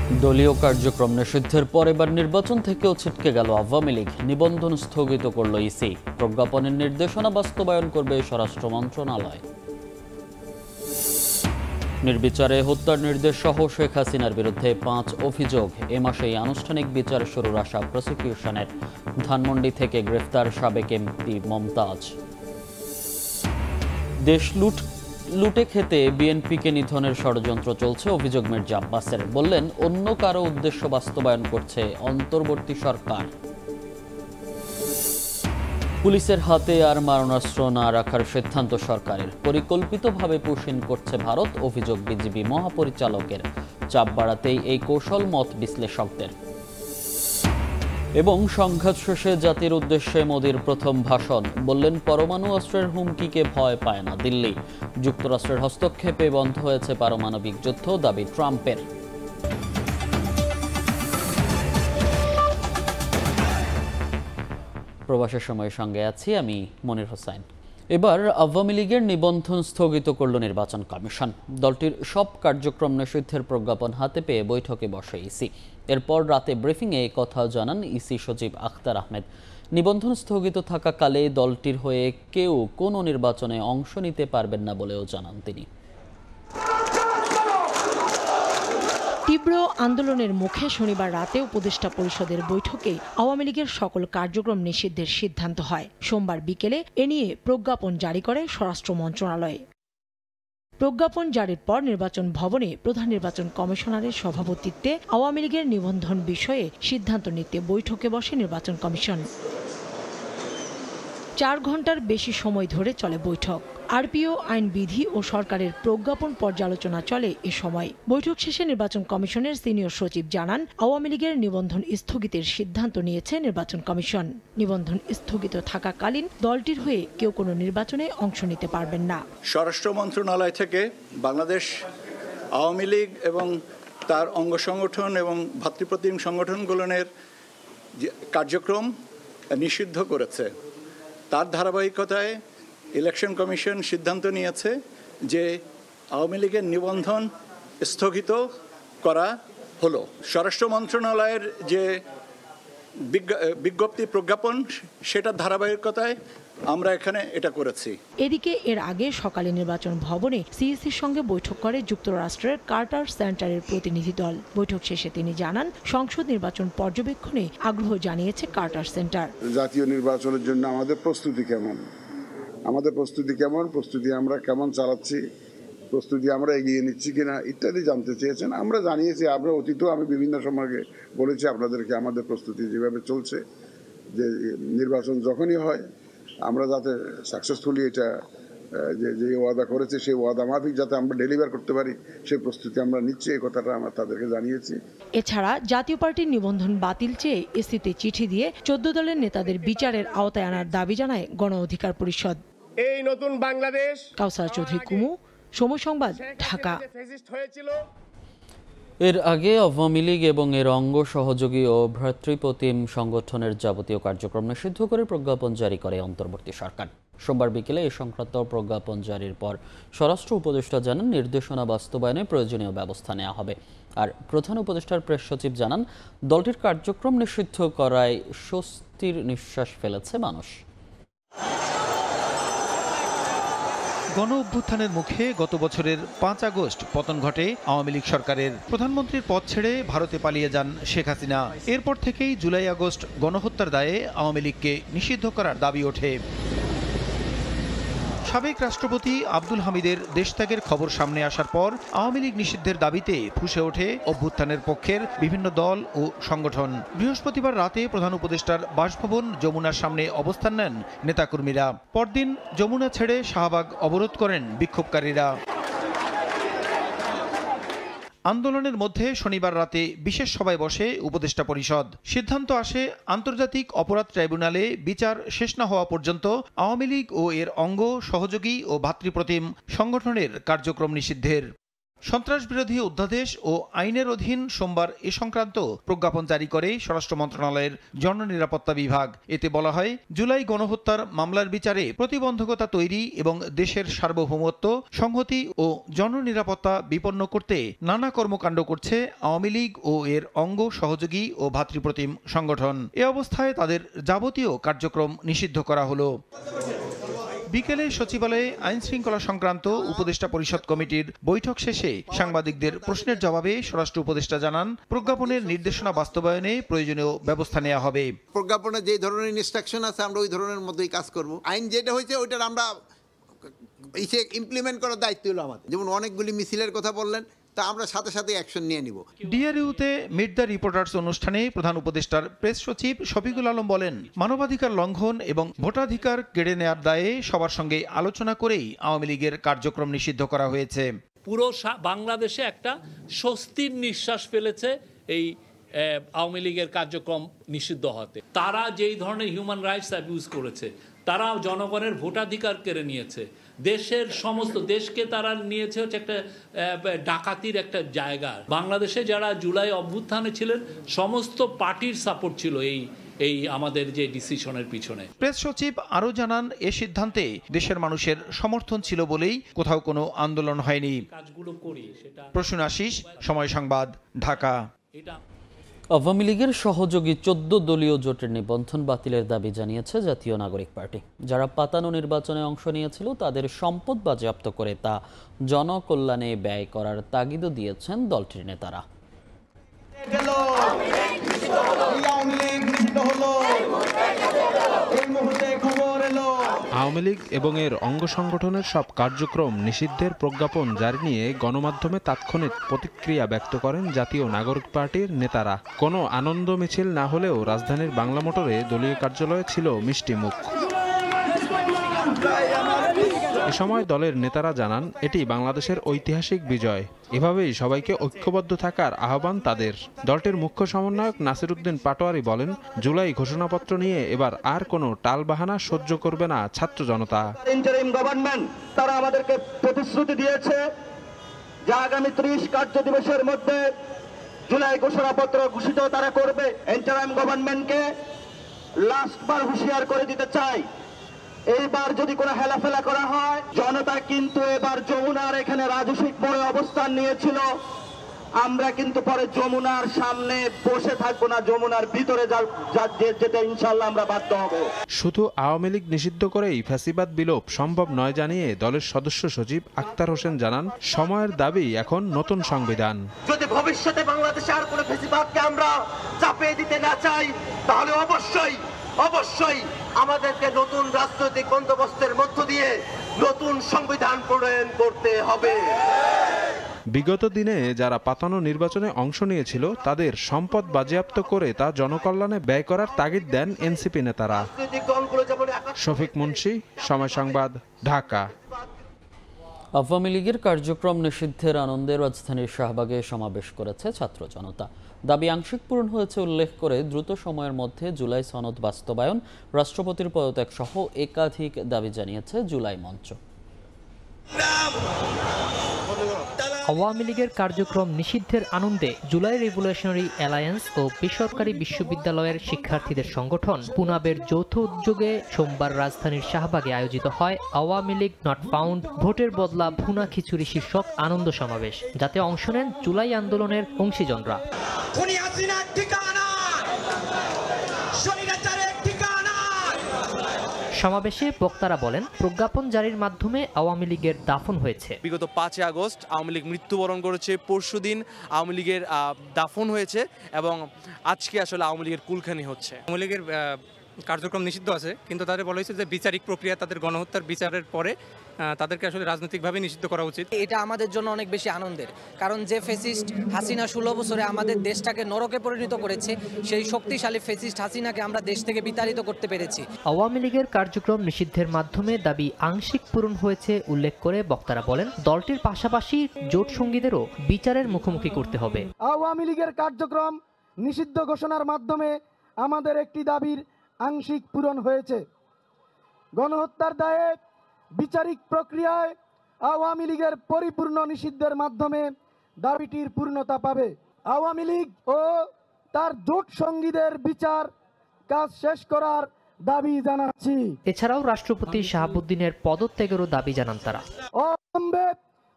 দলীয় কার্যক্রম নিষিদ্ধের পর এবার নির্বাচন থেকেও ছিটকে গেল আওয়ামী লীগ। নিবন্ধন স্থগিত করল ইসি। প্রজ্ঞাপনের নির্দেশনা বাস্তবায়ন করবে স্বরাষ্ট্র মন্ত্রণালয়। নির্বিচারে হত্যার নির্দেশ সহ শেখ হাসিনার বিরুদ্ধে 5 অভিযোগ। এ মাসেই আনুষ্ঠানিক বিচার শুরুর আশা প্রসিকিউশনের। ধানমন্ডি থেকে গ্রেফতার সাবেক এমপি মমতাজ। দেশ লুটে খেতে বিএনপিকে নিধনের ষড়যন্ত্র চলছে, অভিযোগ মির্জা আব্বাসের। বললেন, অন্য কারো উদ্দেশ্য বাস্তবায়ন করছে অন্তর্বর্তী সরকার। পুলিশের হাতে আর মারণাস্ত্র না রাখার সিদ্ধান্ত সরকারের। পরিকল্পিতভাবে পুশিন করছে ভারত, অভিযোগ বিজিবি মহাপরিচালকের। চাপ বাড়াতেই এই কৌশল, মত বিশ্লেষকদের। এবং সংঘাত শেষে জাতির উদ্দেশ্যে মোদির প্রথম ভাষণ। বললেন, পরমাণু অস্ত্রের হুমকিকে ভয় পায় না দিল্লি। যুক্তরাষ্ট্রের হস্তক্ষেপে বন্ধ হয়েছে পারমাণবিক যুদ্ধ, দাবি ট্রাম্পের। প্রবাসের সময়ের সঙ্গে আছি আমি মনির হোসেন। এবার আওয়ামী লীগের নিবন্ধন স্থগিত করল নির্বাচন কমিশন। দলটির সব কার্যক্রম নিষিদ্ধের প্রজ্ঞাপন হাতে পেয়ে বৈঠকে বসে ইসি। এরপর রাতে ব্রিফিংয়ে কথা জানান ইসি সচিব আখতার আহমেদ। নিবন্ধন স্থগিত থাকাকালে দলটির হয়ে কেউ কোনো নির্বাচনে অংশ নিতে পারবেন না বলেও জানান তিনি। তীব্র আন্দোলনের মুখে শনিবার রাতে উপদেষ্টা পরিষদের বৈঠকে আওয়ামী লীগের সকল কার্যক্রম নিষিদ্ধের সিদ্ধান্ত হয়। সোমবার বিকেলে এ নিয়ে প্রজ্ঞাপন জারি করে স্বরাষ্ট্র মন্ত্রণালয়। প্রজ্ঞাপন জারির পর নির্বাচন ভবনে প্রধান নির্বাচন কমিশনারের সভাপতিত্বে আওয়ামী লীগের নিবন্ধন বিষয়ে সিদ্ধান্ত নিতে বৈঠকে বসে নির্বাচন কমিশন। 4 ঘন্টার বেশি সময় ধরে চলে বৈঠক। আরপিও, আইনবিধি ও সরকারের প্রজ্ঞাপন পর্যালোচনা চলে এ সময়। বৈঠক শেষে নির্বাচন কমিশনের সিনিয়র সচিব জানান, আওয়ামী লীগের নিবন্ধন স্থগিতের সিদ্ধান্ত নিয়েছে নির্বাচন কমিশন। নিবন্ধন স্থগিত থাকাকালীন দলটির হয়ে কেউ কোনো নির্বাচনে অংশ নিতে পারবেন না। স্বরাষ্ট্র মন্ত্রণালয় থেকে বাংলাদেশ আওয়ামী লীগ এবং তার অঙ্গ সংগঠন এবং ভাতৃপ্রতিম সংগঠনগুলোর কার্যক্রম নিষিদ্ধ করেছে। তার ধারাবাহিকতায় ইলেকশন কমিশন সিদ্ধান্ত নিয়েছে যে আওয়ামী লীগের নিবন্ধন স্থগিত করা হলো। স্বরাষ্ট্র মন্ত্রণালয়ের যে বিজ্ঞপ্তি প্রজ্ঞাপন, সেটার ধারাবাহিকতায় আমরা এখানে এটা করেছি। এদিকে এর আগে সকালে নির্বাচন ভবনে সিইসির সঙ্গে বৈঠক করে যুক্তরাষ্ট্রের কার্টার সেন্টারের প্রতিনিধি দল। বৈঠক শেষে তিনি জানান, সংসদ নির্বাচন পর্যবেক্ষণে আগ্রহ জানিয়েছে কার্টার সেন্টার। জাতীয় নির্বাচনের জন্য আমাদের প্রস্তুতি প্রস্তুতি আমরা কেমন চালাচ্ছি, প্রস্তুতি আমরা এগিয়ে নিচ্ছি কিনা ইত্যাদি জানতে চেয়েছেন। আমরা জানিয়েছি, আমরা অতীতেও আমি বিভিন্ন সময় বলেছি আপনাদেরকে আমাদের প্রস্তুতি যেভাবে চলছে, যে নির্বাচন যখনই হয় আমরা যাতে সাকসেসফুলি এটা যে ওয়াদা করেছে সেই ওয়াদা মাফিক যাতে আমরা ডেলিভার করতে পারি, সেই প্রস্তুতি আমরা নিচ্ছি। এই কথাটা আমরা তাদেরকে জানিয়েছি। এছাড়া জাতীয় পার্টির নিবন্ধন বাতিল চেয়ে ইসিতে চিঠি দিয়ে 14 দলের নেতাদের বিচারের আওতায় আনার দাবি জানায় গণ অধিকার পরিষদ। এই নতুন বাংলাদেশ। কাউসার চৌধুরী কুমু, সময় সংবাদ, ঢাকা। এর আগে আওয়ামী লীগ এবং এর অঙ্গ সহযোগী ও ভ্রাতৃপ্রতিম সংগঠনের যাবতীয় কার্যক্রম নিষিদ্ধ করে প্রজ্ঞাপন জারি করে অন্তর্বর্তী সরকার। সোমবার বিকেলে এ সংক্রান্ত প্রজ্ঞাপন জারির পর স্বরাষ্ট্র উপদেষ্টা জানান, নির্দেশনা বাস্তবায়নে প্রয়োজনীয় ব্যবস্থা নেওয়া হবে। আর প্রধান উপদেষ্টার প্রেস সচিব জানান, দলটির কার্যক্রম নিষিদ্ধ করায় স্বস্তির নিঃশ্বাস ফেলেছে মানুষ। গণ অভ্যুত্থানের মুখে গত বছরের 5 আগস্ট পতন ঘটে আওয়ামী লীগ সরকারের। প্রধানমন্ত্রীর পদ ছেড়ে ভারতে পালিয়ে যান শেখ হাসিনা। এরপর থেকেই জুলাই আগস্ট গণহত্যার দায়ে আওয়ামী লীগকে নিষিদ্ধ করার দাবি ওঠে। সাবেক রাষ্ট্রপতি আব্দুল হামিদের দেশত্যাগের খবর সামনে আসার পর আওয়ামী লীগ নিষিদ্ধের দাবিতে ফুঁসে ওঠে অভ্যুত্থানের পক্ষের বিভিন্ন দল ও সংগঠন। বৃহস্পতিবার রাতে প্রধান উপদেষ্টার বাসভবন যমুনার সামনে অবস্থান নেন নেতাকর্মীরা। পরদিন যমুনা ছেড়ে শাহবাগ অবরোধ করেন বিক্ষোভকারীরা। আন্দোলনের মধ্যে শনিবার রাতে বিশেষ সভায় বসে উপদেষ্টা পরিষদ। সিদ্ধান্ত আসে, আন্তর্জাতিক অপরাধ ট্রাইব্যুনালে বিচার শেষ না হওয়া পর্যন্ত আওয়ামী লীগ ও এর অঙ্গ সহযোগী ও ভাতৃপ্রতিম সংগঠনের কার্যক্রম নিষিদ্ধের। সন্ত্রাস বিরোধী অধ্যাদেশ ও আইনের অধীন সোমবার এ সংক্রান্ত প্রজ্ঞাপন জারি করে স্বরাষ্ট্র মন্ত্রণালয়ের জননিরাপত্তা বিভাগ। এতে বলা হয়, জুলাই গণহত্যার মামলার বিচারে প্রতিবন্ধকতা তৈরি এবং দেশের সার্বভৌমত্ব, সংহতি ও জননিরাপত্তা বিপন্ন করতে নানা কর্মকাণ্ড করছে আওয়ামী লীগ ও এর অঙ্গ, সহযোগী ও ভাতৃপ্রতিম সংগঠন। এ অবস্থায় তাদের যাবতীয় কার্যক্রম নিষিদ্ধ করা হলো। বিকেলে সচিবালয়ে আইন শৃঙ্খলা সংক্রান্ত উপদেষ্টা পরিষদ কমিটির বৈঠক শেষে সাংবাদিকদের প্রশ্নের জবাবে স্বরাষ্ট্র উপদেষ্টা জানান, প্রজ্ঞাপনের নির্দেশনা বাস্তবায়নে প্রয়োজনীয় ব্যবস্থা নেওয়া হবে। প্রজ্ঞাপনে যে ধরনের ইনস্ট্রাকশন আছে আমরা ওই ধরনের মধ্যেই কাজ করব। আইন যেটা হয়েছে ওইটার আমরা ইমপ্লিমেন্ট করার দায়িত্ব হলো আমাদের। যেমন অনেকগুলি মিছিলের কথা বললেন, তা আমরা সাথে সাথে অ্যাকশন নিয়ে নিব। ডিআরইউতে মিট দ্য রিপোর্টার্স অনুষ্ঠানে প্রধান উপদেষ্টার প্রেস সচিব শফিকুল আলম বলেন, মানবাধিকার লঙ্ঘন এবং ভোটাধিকার কেড়ে নেওয়ার দায়ে সবার সঙ্গে আলোচনা করেই আওয়ামী লীগের কার্যক্রম নিষিদ্ধ করা হয়েছে। পুরো বাংলাদেশে একটা স্বস্তির নিঃশ্বাস ফেলেছে এই আওয়ামী লীগের কার্যক্রম নিষিদ্ধ হতে। তারা যেই ধরনের হিউম্যান রাইটস অ্যাবিউজ করেছে, তারা জনগণের ভোটাধিকার কেড়ে নিয়েছে, দেশের সমস্ত দেশকে তারা নিয়েছে হচ্ছে একটা ডাকাতির একটা জায়গা। বাংলাদেশে যারা জুলাই অভ্যুত্থানে ছিলেন সমস্ত পার্টির সাপোর্ট ছিল এই আমাদের যে ডিসিশনের পিছনে। প্রেস সচিব আরও জানান, এ সিদ্ধান্তে দেশের মানুষের সমর্থন ছিল বলেই কোথাও কোনো আন্দোলন হয়নি। কাজগুলো করি সেটা। প্রসূন আশিস, সময় সংবাদ, ঢাকা। আওয়ামী লীগের সহযোগী 14 দলীয় জোটের নিবন্ধন বাতিলের দাবি জানিয়েছে জাতীয় নাগরিক পার্টি। যারা পাতানো নির্বাচনে অংশ নিয়েছিল তাদের সম্পদ বাজেয়াপ্ত করে তা জনকল্যাণে ব্যয় করার তাগিদও দিয়েছেন দলটির নেতারা। আওয়ামী লীগ এবং এর অঙ্গ সংগঠনের সব কার্যক্রম নিষিদ্ধের প্রজ্ঞাপন জারি নিয়ে গণমাধ্যমে তাৎক্ষণিক প্রতিক্রিয়া ব্যক্ত করেন জাতীয় নাগরিক পার্টির নেতারা। কোনো আনন্দ মিছিল না হলেও রাজধানীর বাংলা মোটরে দলীয় কার্যালয়ে ছিল মিষ্টি মুখ। এ সময় দলের নেতারা জানান, এটি বাংলাদেশের ঐতিহাসিক বিজয়। এভাবেই সবাইকে ঐক্যবদ্ধ থাকার আহ্বান তাদের। দলটির মুখ্য সমন্বয়ক নাসির উদ্দিন পাটোয়ারি বলেন, জুলাই ঘোষণাপত্র নিয়ে এবার আর কোনো টালবাহানা সহ্য করবে না ছাত্র জনতা। ইন্টারিম গভর্নমেন্ট তারা আমাদেরকে প্রতিশ্রুতি দিয়েছে যে আগামী 30 কার্য দিবসের মধ্যে জুলাই ঘোষণাপত্র ঘোষিত তারা করবে। ইন্টারিম গভর্নমেন্টকে লাস্টবার হুঁশিয়ার করে দিতে চাই, এইবার যদি কোনো হেলাফেলা করা হয়, জনতা কিন্তু এবার যমুনার এখানে রাজস্বিক মোড়ে অবস্থান নিয়েছিল, আমরা কিন্তু পরে যমুনার সামনে বসে থাকবো না, যমুনার ভিতরে যেতে ইনশাল্লাহ আমরা বাধ্য হব। শুধু আওয়ামী লীগ নিষিদ্ধ করেই ফ্যাসিবাদ বিলোপ সম্ভব নয় জানিয়ে দলের সদস্য সচিব আক্তার হোসেন জানান, সময়ের দাবি এখন নতুন সংবিধান। যদি ভবিষ্যতে বাংলাদেশে আর কোনো ফ্যাসিবাদকে আমরা চাপিয়ে দিতে না চাই, তাহলে অবশ্যই আমাদেরকে নতুন রাজনৈতিক বন্দোবস্তের মধ্য দিয়ে নতুন সংবিধান প্রণয়ন করতে হবে। বিগত দিনে যারা পাতানো নির্বাচনে অংশ নিয়েছিল তাদের সম্পদ বাজেয়াপ্ত করে তা জনকল্যাণে ব্যয় করার তাগিদ দেন এনসিপি নেতারা। শফিক মুন্সি, সময় সংবাদ, ঢাকা। আওয়ামী লীগের কার্যক্রম নিষিদ্ধের আনন্দে রাজধানীর শাহবাগে সমাবেশ করেছে ছাত্র জনতা। দাবি আংশিক পূরণ হয়েছে উল্লেখ করে দ্রুত সময়ের মধ্যে জুলাই সনদ বাস্তবায়ন, রাষ্ট্রপতির পদত্যাগ সহ একাধিক দাবি জানিয়েছে জুলাই মঞ্চ। আওয়ামী লীগের কার্যক্রম নিষিদ্ধের আনন্দে জুলাই রেভলিউশনারি অ্যালায়েন্স ও বেসরকারি বিশ্ববিদ্যালয়ের শিক্ষার্থীদের সংগঠন পুনাবের যৌথ উদ্যোগে সোমবার রাজধানীর শাহবাগে আয়োজিত হয় আওয়ামী লীগ নট ফাউন্ড, ভোটের বদলা ভুনা খিচুড়ি শীর্ষক আনন্দ সমাবেশ, যাতে অংশ নেন জুলাই আন্দোলনের অংশীজনরা। সমাবেশে বক্তারা বলেন, প্রজ্ঞাপন জারির মাধ্যমে আওয়ামী লীগের দাফন হয়েছে। বিগত 5 আগস্ট আওয়ামী লীগ মৃত্যুবরণ করেছে, পরশুদিন আওয়ামী লীগের দাফন হয়েছে এবং আজকে আসলে আওয়ামী লীগের কুলখানি হচ্ছে। আওয়ামী লীগের কার্যক্রম নিষিদ্ধ আছে, কিন্তু তাদের বলা হয়েছে যে বিচারিক প্রক্রিয়া, তাদের গণহত্যার বিচারের পরে তাদেরকে আসলে রাজনৈতিকভাবে নিষিদ্ধ করা উচিত। এটা আমাদের জন্য অনেক বেশি আনন্দের, কারণ যে ফ্যাসিস্ট হাসিনা 16 বছরে আমাদের দেশটাকে নরকে পরিণত করেছে, সেই শক্তিশালী ফ্যাসিস্ট হাসিনাকে আমরা দেশ থেকে বিতাড়িত করতে পেরেছি। আওয়ামী লীগের কার্যক্রম নিষিদ্ধের মাধ্যমে দাবি আংশিক পূরণ হয়েছে উল্লেখ করে বক্তারা বলেন, দলটির পাশাপাশি জোট সঙ্গীদেরও বিচারের মুখোমুখি করতে হবে। আওয়ামী লীগের কার্যক্রম নিষিদ্ধ ঘোষণার মাধ্যমে আমাদের একটি দাবির আংশিক পূরণ হয়েছে। গণহত্যার দায়ে বিচারিক প্রক্রিয়ায় আওয়ামী লীগের পরিপূর্ণ নিষিদ্ধের মাধ্যমে দাবিটির পূর্ণতা পাবে। আওয়ামী লীগ ও তার জোট সঙ্গীদের বিচার কাজ শেষ করার দাবি জানাচ্ছি। এছাড়াও রাষ্ট্রপতি শাহাবুদ্দিনের পদত্যাগেরও দাবি জানান তারা। অবিলম্বে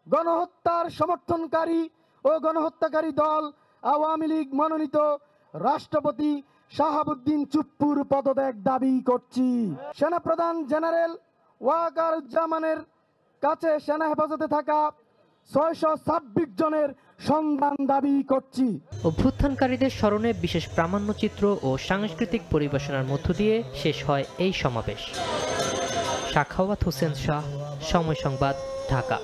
গণহত্যার সমর্থনকারী ও গণহত্যাকারী দল আওয়ামী লীগ মনোনীত রাষ্ট্রপতি শাহাবুদ্দিন চুপ্পুর পদত্যাগ দাবি করছি। সেনাপ্রধান জেনারেল ওয়াকারুজ্জামানের কাছে সেনা হেফাজতে থাকা 626 জনের সন্ধান দাবি করছি। অভ্যুত্থানকারীদের স্মরণে বিশেষ প্রামাণ্যচিত্র ও সাংস্কৃতিক পরিবেশনার মধ্য দিয়ে শেষ হয় এই সমাবেশ। সাখাওয়াত হোসেন শাহ, সময় সংবাদ, ঢাকা।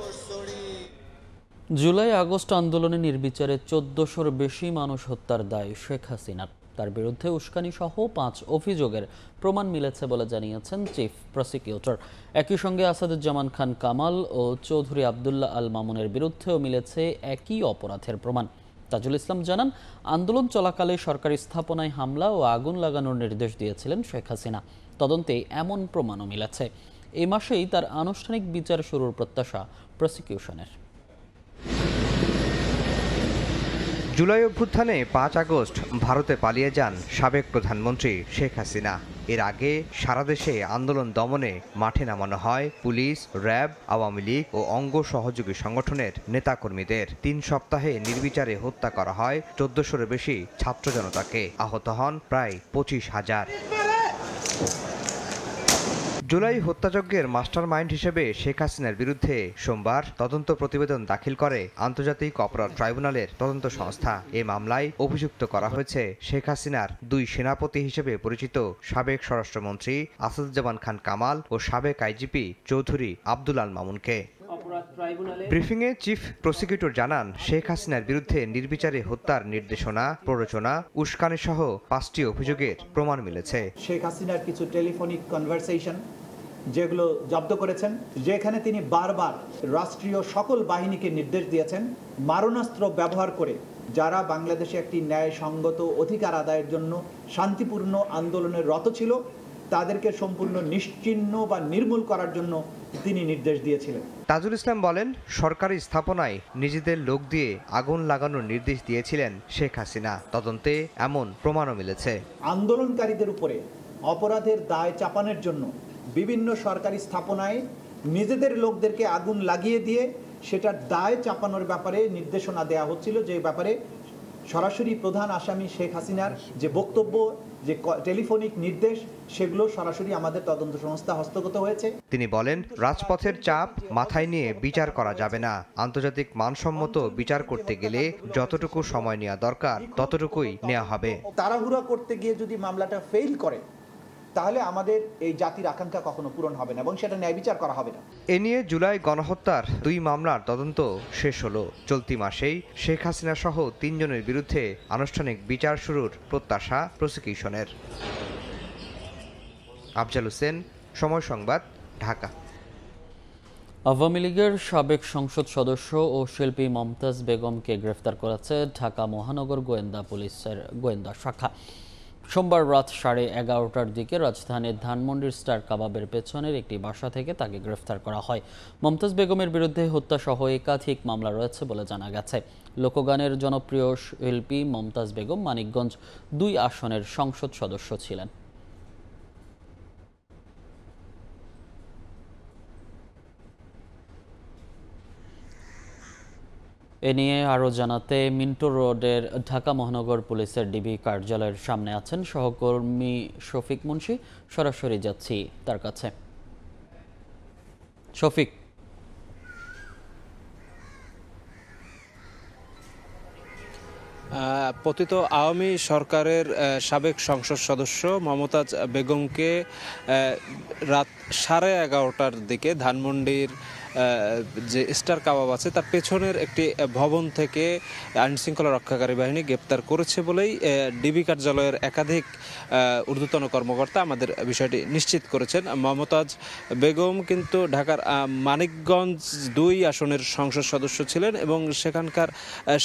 জুলাই আগস্ট আন্দোলনে নির্বিচারে 1400-র বেশি মানুষ হত্যার দায় শেখ হাসিনার। তার বিরুদ্ধে উস্কানি সহ 5 অভিযোগের প্রমাণ মিলেছে বলে জানিয়েছেন চিফ প্রসিকিউটর। একই সঙ্গে আসাদুজ্জামান খান কামাল ও চৌধুরী আবদুল্লাহ আল মামুনের বিরুদ্ধেও মিলেছে একই অপরাধের প্রমাণ। তাজুল ইসলাম জানান, আন্দোলন চলাকালে সরকারি স্থাপনায় হামলা ও আগুন লাগানোর নির্দেশ দিয়েছিলেন শেখ হাসিনা। তদন্তে এমন প্রমাণও মিলেছে। এই মাসেই তার আনুষ্ঠানিক বিচার শুরুর প্রত্যাশা প্রসিকিউশনের। জুলাই অভ্যুত্থানে 5 আগস্ট ভারতে পালিয়ে যান সাবেক প্রধানমন্ত্রী শেখ হাসিনা। এর আগে সারা দেশে আন্দোলন দমনে মাঠে নামানো হয় পুলিশ, র্যাব, আওয়ামী লীগ ও অঙ্গ সহযোগী সংগঠনের নেতাকর্মীদের। 3 সপ্তাহে নির্বিচারে হত্যা করা হয় 1400-র বেশি ছাত্র জনতাকে। আহত হন প্রায় 25,000। জুলাই হত্যাযজ্ঞের মাস্টারমাইন্ড হিসেবে শেখ হাসিনার বিরুদ্ধে সোমবার তদন্ত প্রতিবেদন দাখিল করে আন্তর্জাতিক অপরাধ ট্রাইব্যুনালের তদন্ত সংস্থা। এ মামলায় অভিযুক্ত করা হয়েছে শেখ হাসিনার 2 সেনাপতি হিসেবে পরিচিত সাবেক স্বরাষ্ট্রমন্ত্রী আসাদুজ্জামান খান কামাল ও সাবেক আইজিপি চৌধুরী আবদুল আল মামুনকে। ব্রিফিংয়ে চিফ প্রসিকিউটর জানান, শেখ হাসিনার বিরুদ্ধে নির্বিচারে হত্যার নির্দেশনা, প্ররোচনা, উস্কানি সহ 5টি অভিযোগের প্রমাণ মিলেছে। শেখ হাসিনার কিছু টেলিফোনিক কনভারসেশন যেগুলো জব্দ করেছেন, যেখানে তিনি বারবার রাষ্ট্রীয় সকল বাহিনীকে নির্দেশ দিয়েছেন মারণাস্ত্র ব্যবহার করে যারা বাংলাদেশে একটি ন্যায়সঙ্গত অধিকার আদায়ের জন্য শান্তিপূর্ণ আন্দোলনের রত ছিল তাদেরকে সম্পূর্ণ নিশ্চিহ্ন বা নির্মূল করার জন্য তিনি নির্দেশ দিয়েছিলেন। তাজুল ইসলাম বলেন, সরকারি স্থাপনায় নিজেদের লোক দিয়ে আগুন লাগানোর নির্দেশ দিয়েছিলেন শেখ হাসিনা। তদন্তে এমন প্রমাণও মিলেছে। আন্দোলনকারীদের উপরে অপরাধের দায় চাপানোর জন্য বিভিন্ন সরকারি স্থাপনায় নিজেদের লোকদেরকে আগুন লাগিয়ে দিয়ে সেটার দায় চাপানোর ব্যাপারে নির্দেশনা দেওয়া হচ্ছিল, যে ব্যাপারে সরাসরি প্রধান আসামি শেখ হাসিনার যে বক্তব্য, যে টেলিফোনিক নির্দেশ, সেগুলো সরাসরি আমাদের তদন্ত সংস্থা হস্তগত হয়েছে। তিনি বলেন, রাজপথের চাপ মাথায় নিয়ে বিচার করা যাবে না। আন্তর্জাতিক মানসম্মত বিচার করতে গেলে যতটুকু সময় নেওয়া দরকার ততটুকুই নেওয়া হবে। তাড়াহুড়া করতে গিয়ে যদি মামলাটা ফেল করে তাহলে আমাদের এই জাতির আকাঙ্ক্ষা কখনো পূরণ হবে না এবং সেটা ন্যায় বিচার করা হবে না। এ নিয়ে জুলাই গণহত্যার 2 মামলার তদন্ত শেষ হলো। চলতি মাসেই শেখ হাসিনা সহ 3 জনের বিরুদ্ধে আনুষ্ঠানিক বিচার শুরুর প্রত্যাশা প্রসিকিউশনের। আফজাল হোসেন, সময় সংবাদ, ঢাকা। আওয়ামী লীগের সাবেক সংসদ সদস্য ও শিল্পী মমতাজ বেগমকে গ্রেফতার করেছে ঢাকা মহানগর গোয়েন্দা পুলিশের গোয়েন্দা শাখা। সোমবার রাত 11:30টার দিকে রাজধানীর ধানমন্ডির স্টার কাবাবের পেছনের একটি বাসা থেকে তাকে গ্রেফতার করা হয়। মমতাজ বেগমের বিরুদ্ধে হত্যাসহ একাধিক মামলা রয়েছে বলে জানা গেছে। লোকগানের জনপ্রিয় শিল্পী মমতাজ বেগম মানিকগঞ্জ 2 আসনের সংসদ সদস্য ছিলেন। এ নিয়ে আরও জানাতে মিন্টো রোডের ঢাকা মহানগর পুলিশের ডিবি কার্যালয়ের সামনে আছেন সহকর্মী শফিক মুন্সি। সরাসরি যাচ্ছি তার কাছে। শফিক, পতিত আওয়ামী সরকারের সাবেক সংসদ সদস্য মমতাজ বেগমকে রাত 11:30টার দিকে ধানমন্ডির যে স্টার কাবাব আছে তার পেছনের একটি ভবন থেকে আইনশৃঙ্খলা রক্ষাকারী বাহিনী গ্রেপ্তার করেছে বলেই ডিবি কার্যালয়ের একাধিক ঊর্ধ্বতন কর্মকর্তা আমাদের বিষয়টি নিশ্চিত করেছেন। মমতাজ বেগম কিন্তু ঢাকার মানিকগঞ্জ 2 আসনের সংসদ সদস্য ছিলেন এবং সেখানকার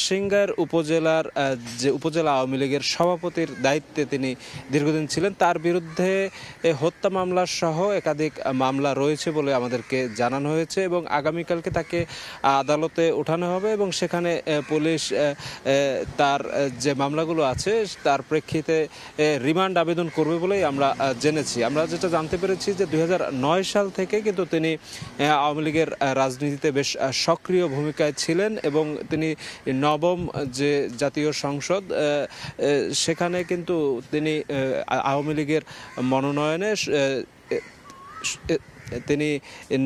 সিংগাইর উপজেলার যে উপজেলা আওয়ামী লীগের সভাপতির দায়িত্বে তিনি দীর্ঘদিন ছিলেন। তার বিরুদ্ধে হত্যা মামলা সহ একাধিক একাধিক মামলা রয়েছে বলে আমাদেরকে জানানো হয়েছে এবং আগামীকালকে তাকে আদালতে ওঠানো হবে এবং সেখানে পুলিশ তার যে মামলাগুলো আছে তার প্রেক্ষিতে রিমান্ড আবেদন করবে বলেই আমরা জেনেছি। আমরা যেটা জানতে পেরেছি যে 2009 সাল থেকে কিন্তু তিনি আওয়ামী লীগের রাজনীতিতে বেশ সক্রিয় ভূমিকায় ছিলেন এবং তিনি নবম যে জাতীয় সংসদ সেখানে কিন্তু তিনি আওয়ামী লীগের মনোনয়নে তিনি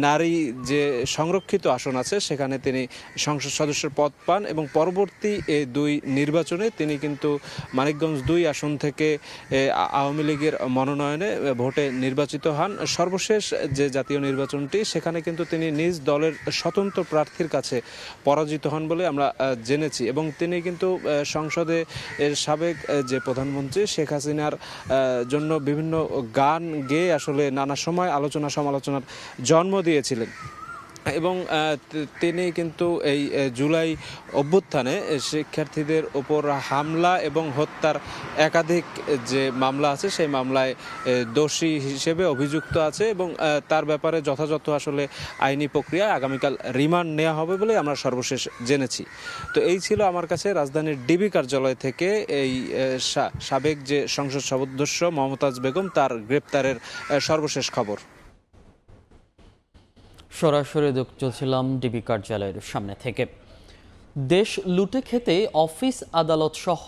নারী যে সংরক্ষিত আসন আছে সেখানে তিনি সংসদ সদস্যের পদ পান এবং পরবর্তী এই 2 নির্বাচনে তিনি কিন্তু মানিকগঞ্জ 2 আসন থেকে আওয়ামী লীগের মনোনয়নে ভোটে নির্বাচিত হন। সর্বশেষ যে জাতীয় নির্বাচনটি সেখানে কিন্তু তিনি নিজ দলের স্বতন্ত্র প্রার্থীর কাছে পরাজিত হন বলে আমরা জেনেছি এবং তিনি কিন্তু সংসদে সাবেক যে প্রধানমন্ত্রী শেখ হাসিনার জন্য বিভিন্ন গান গেয়ে আসলে নানা সময় আলোচনা সমালোচনার জন্ম দিয়েছিলেন এবং তিনি কিন্তু এই জুলাই অভ্যুত্থানে শিক্ষার্থীদের ওপর হামলা এবং হত্যার একাধিক যে মামলা আছে সেই মামলায় দোষী হিসেবে অভিযুক্ত আছে এবং তার ব্যাপারে যথাযথ আসলে আইনি প্রক্রিয়া আগামীকাল রিমান্ড নেওয়া হবে বলে আমরা সর্বশেষ জেনেছি। তো এই ছিল আমার কাছে রাজধানীর ডিবি কার্যালয় থেকে এই সাবেক যে সংসদ সদস্য মমতাজ বেগম তার গ্রেপ্তারের সর্বশেষ খবর। সরাসরি চলছিলাম ডিবি কার্যালয়ের সামনে থেকে। দেশ লুটে খেতে অফিস আদালত সহ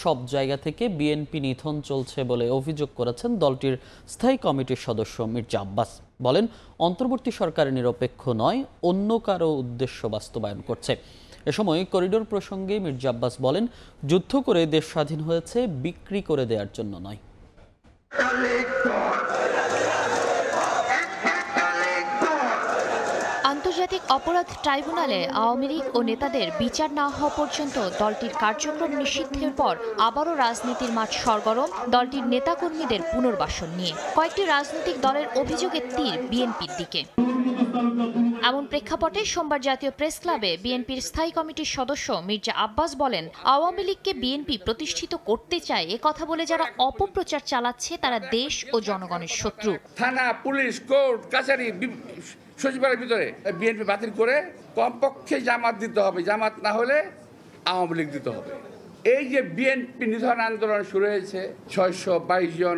সব জায়গা থেকে বিএনপি নিধন চলছে বলে অভিযোগ করেছেন দলটির স্থায়ী কমিটির সদস্য মির্জা আব্বাস। বলেন, অন্তর্বর্তী সরকার নিরপেক্ষ নয়, অন্য কারো উদ্দেশ্য বাস্তবায়ন করছে। এ সময় করিডোর প্রসঙ্গে মির্জা আব্বাস বলেন, যুদ্ধ করে দেশ স্বাধীন হয়েছে, বিক্রি করে দেওয়ার জন্য নয়। আন্তর্জাতিক অপরাধ ট্রাইব্যুনালে আওয়ামী লীগ ও নেতাদের বিচার না হওয়া পর্যন্ত দলটির কার্যক্রম নিষিদ্ধের পর আবারও রাজনীতির মাঠ সরগরম দলটির নেতাকর্মীদের পুনর্বাসন নিয়ে। কয়েকটি রাজনৈতিক দলের অভিযোগের তীর বিএনপির দিকে। এমন প্রেক্ষাপটে সোমবার জাতীয় প্রেস ক্লাবে বিএনপির স্থায়ী কমিটির সদস্য মির্জা আব্বাস বলেন, আওয়ামী লীগকে বিএনপি প্রতিষ্ঠিত করতে চায় এ কথা বলে যারা অপপ্রচার চালাচ্ছে তারা দেশ ও জনগণের শত্রু। থানা, পুলিশ, কোর্ট, কাছারি, সচিবালয়ের ভিতরে বিএনপি বাতিল করে কমপক্ষে জামাত দিতে হবে, জামাত না হলে আওয়ামী লীগ দিতে হবে। এই যে বিএনপি নিধন আন্দোলন শুরু হয়েছে, 622 জন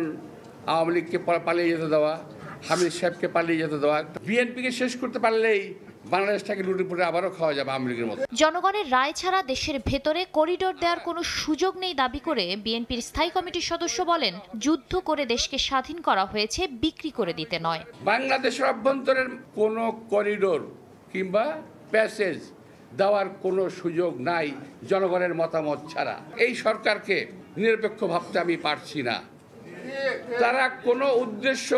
আওয়ামী লীগকে পালিয়ে যেতে দেওয়া, হামিদ সাহেবকে পালিয়ে যেতে দেওয়া, বিএনপিকে শেষ করতে পারলেই বাংলাদেশটাকে লুটে পুটে আবারও খাওয়া যাবে আওয়ামী লীগের মতো। জনগণের রায় ছাড়া দেশের ভেতরে করিডোর দেওয়ার কোনো সুযোগ নেই দাবি করে বিএনপির স্থায়ী কমিটির সদস্য বলেন, যুদ্ধ করে দেশকে স্বাধীন করা হয়েছে, বিক্রি করে দিতে নয়। বাংলাদেশের অভ্যন্তরের কোনো করিডোর কিংবা প্যাসেজ দেওয়ার কোনো সুযোগ নাই জনগণের মতামত ছাড়া। এই সরকারকে নিরপেক্ষ ভাবতে আমি পারছি না। তারা কোনো উদ্দেশ্য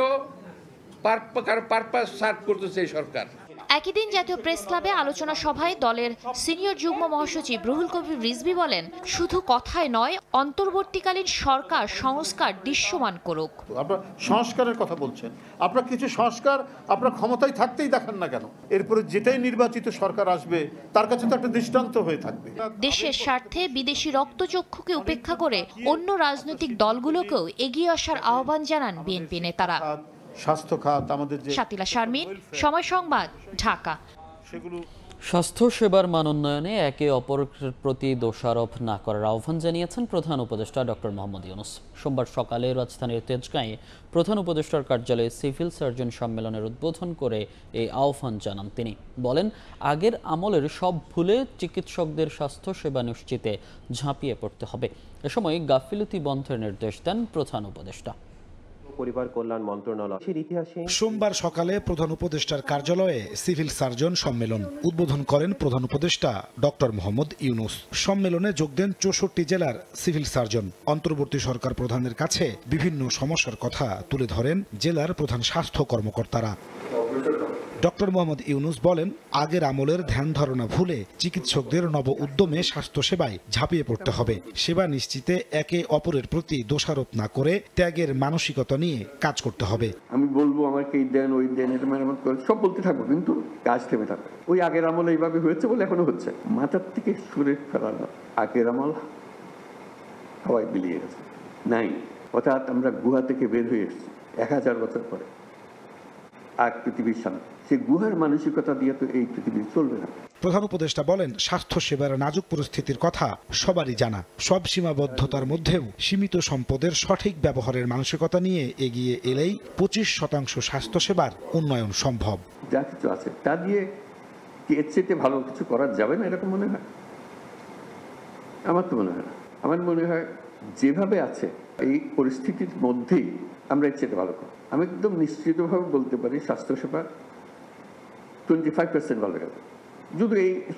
পারপাস সার্ভ করতেছে এই সরকার। একই দিন জাতীয় প্রেস ক্লাবে আলোচনা সভায় দলের সিনিয়র যুগ্ম মহাসচিব রুহুল কবির রিজভী বলেন, শুধু কথায় নয়, অন্তর্বর্তীকালীন সরকার সংস্কার দৃশ্যমান করুক। আপনারা সংস্কারের কথা বলছেন, আপনারা কিছু সংস্কার আপনার ক্ষমতায় থাকতেই দেখেন না কেন? এরপরে যেটাই নির্বাচিত সরকার আসবে তার কাছে তো একটা দৃষ্টান্ত হয়ে থাকবে। দেশের স্বার্থে বিদেশি রক্তচক্ষুকে উপেক্ষা করে অন্য রাজনৈতিক দলগুলোকেও এগিয়ে আসার আহ্বান জানান বিএনপি নেতারা। স্বাস্থ্য খাত, আমাদের যে শাতিলা শারমিন, সময় সংবাদ, ঢাকা। স্বাস্থ্য সেবার মান উন্নয়নে একে অপরের প্রতি দোষারোপ না করার আহ্বান জানিয়েছেন প্রধান উপদেষ্টা ডক্টর মোহাম্মদ ইউনূস। সোমবার সকালে রাজধানীর তেজগাঁয়ে প্রধান উপদেষ্টার কার্যালয়ে সিভিল সার্জন সম্মেলনের উদ্বোধন করে এই আহ্বান জানান তিনি। বলেন, আগের আমলের সব ভুলে চিকিৎসকদের স্বাস্থ্য সেবা নিশ্চিতে ঝাঁপিয়ে পড়তে হবে। এ সময় গাফিলতি বন্ধের নির্দেশ দেন প্রধান উপদেষ্টা। পরিবার কল্যাণ মন্ত্রণালয়ের ইতিহাসে সোমবার সকালে প্রধান উপদেষ্টার কার্যালয়ে সিভিল সার্জন সম্মেলন উদ্বোধন করেন প্রধান উপদেষ্টা ডক্টর মোহাম্মদ ইউনূস। সম্মেলনে যোগ দেন 64 জেলার সিভিল সার্জন। অন্তর্বর্তী সরকার প্রধানের কাছে বিভিন্ন সমস্যার কথা তুলে ধরেন জেলার প্রধান স্বাস্থ্য কর্মকর্তারা। ডক্টর মোহাম্মদ ইউনূস বলেন, আগের আমলের ধ্যান ধারণা ভুলে চিকিৎসকদের নব উদ্যমে স্বাস্থ্য সেবায় ঝাঁপিয়ে পড়তে হবে। সেবা নিশ্চিতে একে অপরের প্রতি দোষারোপ না করে ত্যাগের মানসিকতা নিয়ে কাজ করতে হবে। আমি বলবো আমাকে এই দেন, ওই দেন, এটা মেরামত করে সব বলতে থাকবো, কিন্তু কাজ থেমে থাকবে। ওই আগের আমলে এইভাবে হয়েছে বলে এখনো হচ্ছে। মাথার থেকে সুরে ফেলানো আগের আমল হাওয়ায় মিলিয়ে গেছে, নাই। অর্থাৎ আমরা গুহা থেকে বের হয়ে এসেছি 1000 বছর পরে। আর পৃথিবীর সামনে, সে গুহার মানসিকতা দিয়ে তো এই পৃথিবী চলবে না। প্রধান উপদেষ্টা বলেন, স্বাস্থ্য সেবার নাজুক পরিস্থিতির কথা সবারই জানা। সব সীমাবদ্ধতার মধ্যেও সীমিত সম্পদের সঠিক ব্যবহারের মানসিকতা নিয়ে এগিয়ে এলেই 25% স্বাস্থ্যসেবার উন্নয়ন সম্ভব। যা কিছু আছে তা দিয়ে কি এর চেয়ে ভালো কিছু করা যাবে না, এরকম মনে হয়? আমার তো মনে হয় না। আমার মনে হয় যেভাবে আছে এই পরিস্থিতির মধ্যেই আমরা এর চেয়ে ভালো করব। আমি একদম নিশ্চিতভাবে বলতে পারি স্বাস্থ্যসেবা 25% ভালো গেল।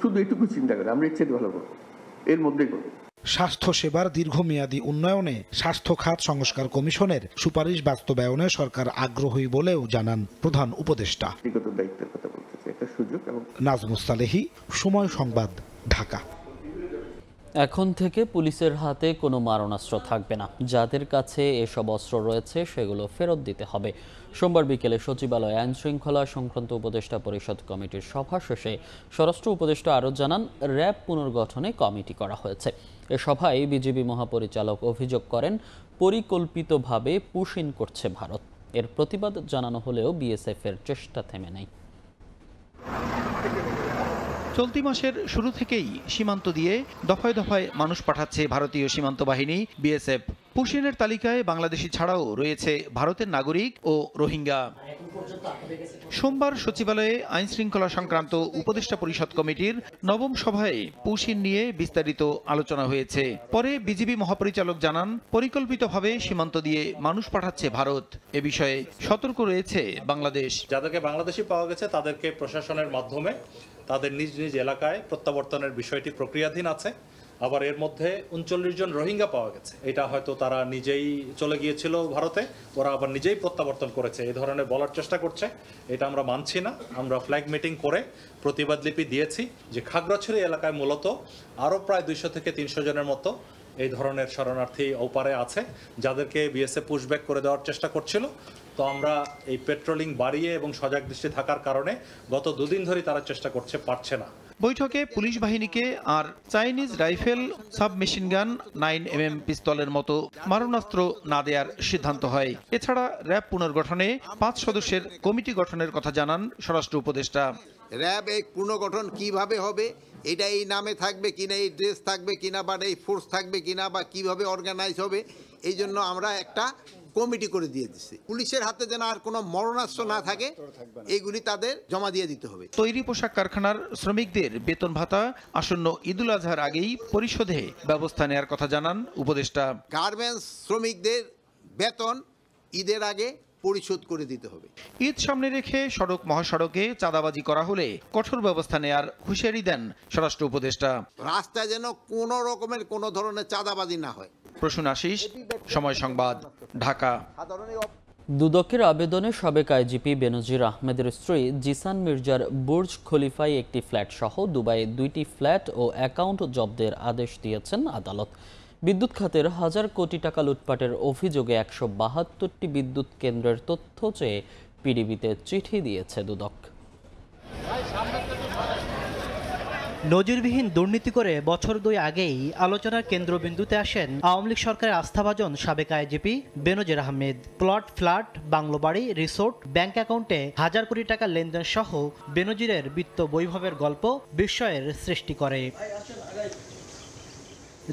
শুধু এইটুকু চিন্তা করে আমরা এর চেয়ে ভালো করবো, এর মধ্যেই করবো। স্বাস্থ্যসেবার দীর্ঘমেয়াদী উন্নয়নে স্বাস্থ্য খাত সংস্কার কমিশনের সুপারিশ বাস্তবায়নে সরকার আগ্রহী বলেও জানান প্রধান উপদেষ্টা। ব্যক্তিগত দায়িত্বের কথা বলতেছে, এটা সুযোগ। এবং নাজমুস সালেহি, সময় সংবাদ, ঢাকা। এখন থেকে পুলিশের হাতে কোনো মারণাস্ত্র থাকবে না। যাদের কাছে এসব অস্ত্র রয়েছে সেগুলো ফেরত দিতে হবে। সোমবার বিকেলে সচিবালয়ে আইন শৃঙ্খলা সংক্রান্ত উপদেষ্টা পরিষদ কমিটির সভা শেষে স্বরাষ্ট্র উপদেষ্টা আরও জানান, র্যাব পুনর্গঠনে কমিটি করা হয়েছে। এ সভায় বিজিবি মহাপরিচালক অভিযোগ করেন, পরিকল্পিতভাবে পুশ ইন করছে ভারত। এর প্রতিবাদ জানানো হলেও বিএসএফের চেষ্টা থেমে নেই। চলতি মাসের শুরু থেকেই সীমান্ত দিয়ে দফায় দফায় মানুষ পাঠাচ্ছে ভারতীয় সীমান্ত বাহিনী বিএসএফ। পুশিনের তালিকায় বাংলাদেশি ছাড়াও রয়েছে ভারতের নাগরিক ও রোহিঙ্গা। সোমবার সচিবালয়ে আইন শৃঙ্খলা সংক্রান্ত উপদেষ্টা পরিষদ কমিটির নবম সভায় পুশিন নিয়ে বিস্তারিত আলোচনা হয়েছে। পরে বিজিবি মহাপরিচালক জানান, পরিকল্পিতভাবে সীমান্ত দিয়ে মানুষ পাঠাচ্ছে ভারত। এ বিষয়ে সতর্ক রয়েছে বাংলাদেশ। যাদেরকে বাংলাদেশি পাওয়া গেছে তাদেরকে প্রশাসনের মাধ্যমে তাদের নিজ নিজ এলাকায় প্রত্যাবর্তনের বিষয়টি প্রক্রিয়াধীন আছে। আবার এর মধ্যে 39 জন রোহিঙ্গা পাওয়া গেছে। এটা হয়তো তারা নিজেই চলে গিয়েছিল ভারতে, ওরা আবার নিজেই প্রত্যাবর্তন করেছে, এই ধরনের বলার চেষ্টা করছে। এটা আমরা মানছি না। আমরা ফ্ল্যাগ মিটিং করে প্রতিবাদ লিপি দিয়েছি যে খাগড়াছড়ি এলাকায় মূলত আরও প্রায় 200 থেকে 300 জনের মতো এই ধরনের শরণার্থী ওপারে আছে, যাদেরকে বিএসএফ পুশব্যাক করে দেওয়ার চেষ্টা করছিল। তো আমরা এই পেট্রোলিং বাড়িয়ে এবং সজাগ দৃষ্টি থাকার কারণে গত 2 দিন ধরে তারা চেষ্টা করছে, পারছে না। বৈঠকে পুলিশ বাহিনীকে আর চাইনিজ রাইফেল, সাবমেশিন গান, 9mm পিস্তলের মতো মারণাস্ত্র না দেওয়ার সিদ্ধান্ত হয়। এছাড়া র্যাব পুনর্গঠনে 5 সদস্যের কমিটি গঠনের কথা জানান স্বরাষ্ট্র উপদেষ্টা। র্যাব এই পুনর্গঠন কিভাবে হবে, এটা এই নামে থাকবে কিনা, এই ড্রেস থাকবে কিনা, বা এই ফোর্স থাকবে কিনা, বা কিভাবে অর্গানাইজ হবে, এই জন্য আমরা একটা কমিটি করে দিয়ে দিচ্ছি। পুলিশের হাতে যেন আর কোনো মরণাস্ত্র না থাকে, এইগুলি তাদের জমা দিয়ে দিতে হবে। তৈরি পোশাক কারখানার শ্রমিকদের বেতন ভাতা আসন্ন ঈদুল আজহার আগেই পরিশোধে ব্যবস্থা নেওয়ার কথা জানান উপদেষ্টা। গার্মেন্টস শ্রমিকদের বেতন ঈদের আগে পরিশোধ করে দিতে হবে। ঈদ সামনে রেখে সড়ক মহাসড়কে চাঁদাবাজি করা হলে কঠোর ব্যবস্থা নেয়ার হুঁশিয়ারি দেন স্বরাষ্ট্র উপদেষ্টা। রাস্তায় যেন কোনো রকমের কোনো ধরনের চাঁদাবাজি না হয়। প্রসূন আশিস, সময় সংবাদ, ঢাকা। দুদকের আবেদনে সাবেক আইজিপি বেনজির আহমেদের স্ত্রী জিসান মির্জার বুর্জ খলিফায় একটি ফ্ল্যাট সহ দুবাইয়ে 2টি ফ্ল্যাট ও অ্যাকাউন্ট জব্দের আদেশ দিয়েছেন আদালত। বিদ্যুৎ খাতের 1000 কোটি টাকা লুটপাটের অভিযোগে 172টি বিদ্যুৎ কেন্দ্রের তথ্য চেয়ে পিডিবিতে চিঠি দিয়েছে দুদক। নজিরবিহীন দুর্নীতি করে বছর 2 আগেই আলোচনার কেন্দ্রবিন্দুতে আসেন আওয়ামী লীগ সরকারের আস্থাভাজন সাবেক আইজিপি বেনজির আহমেদ। প্লট, ফ্ল্যাট, বাংলো বাড়ি, রিসোর্ট, ব্যাংক অ্যাকাউন্টে 1000 কোটি টাকা লেনদেন সহ বেনজিরের বিত্ত বৈভবের গল্প বিস্ময়ের সৃষ্টি করে।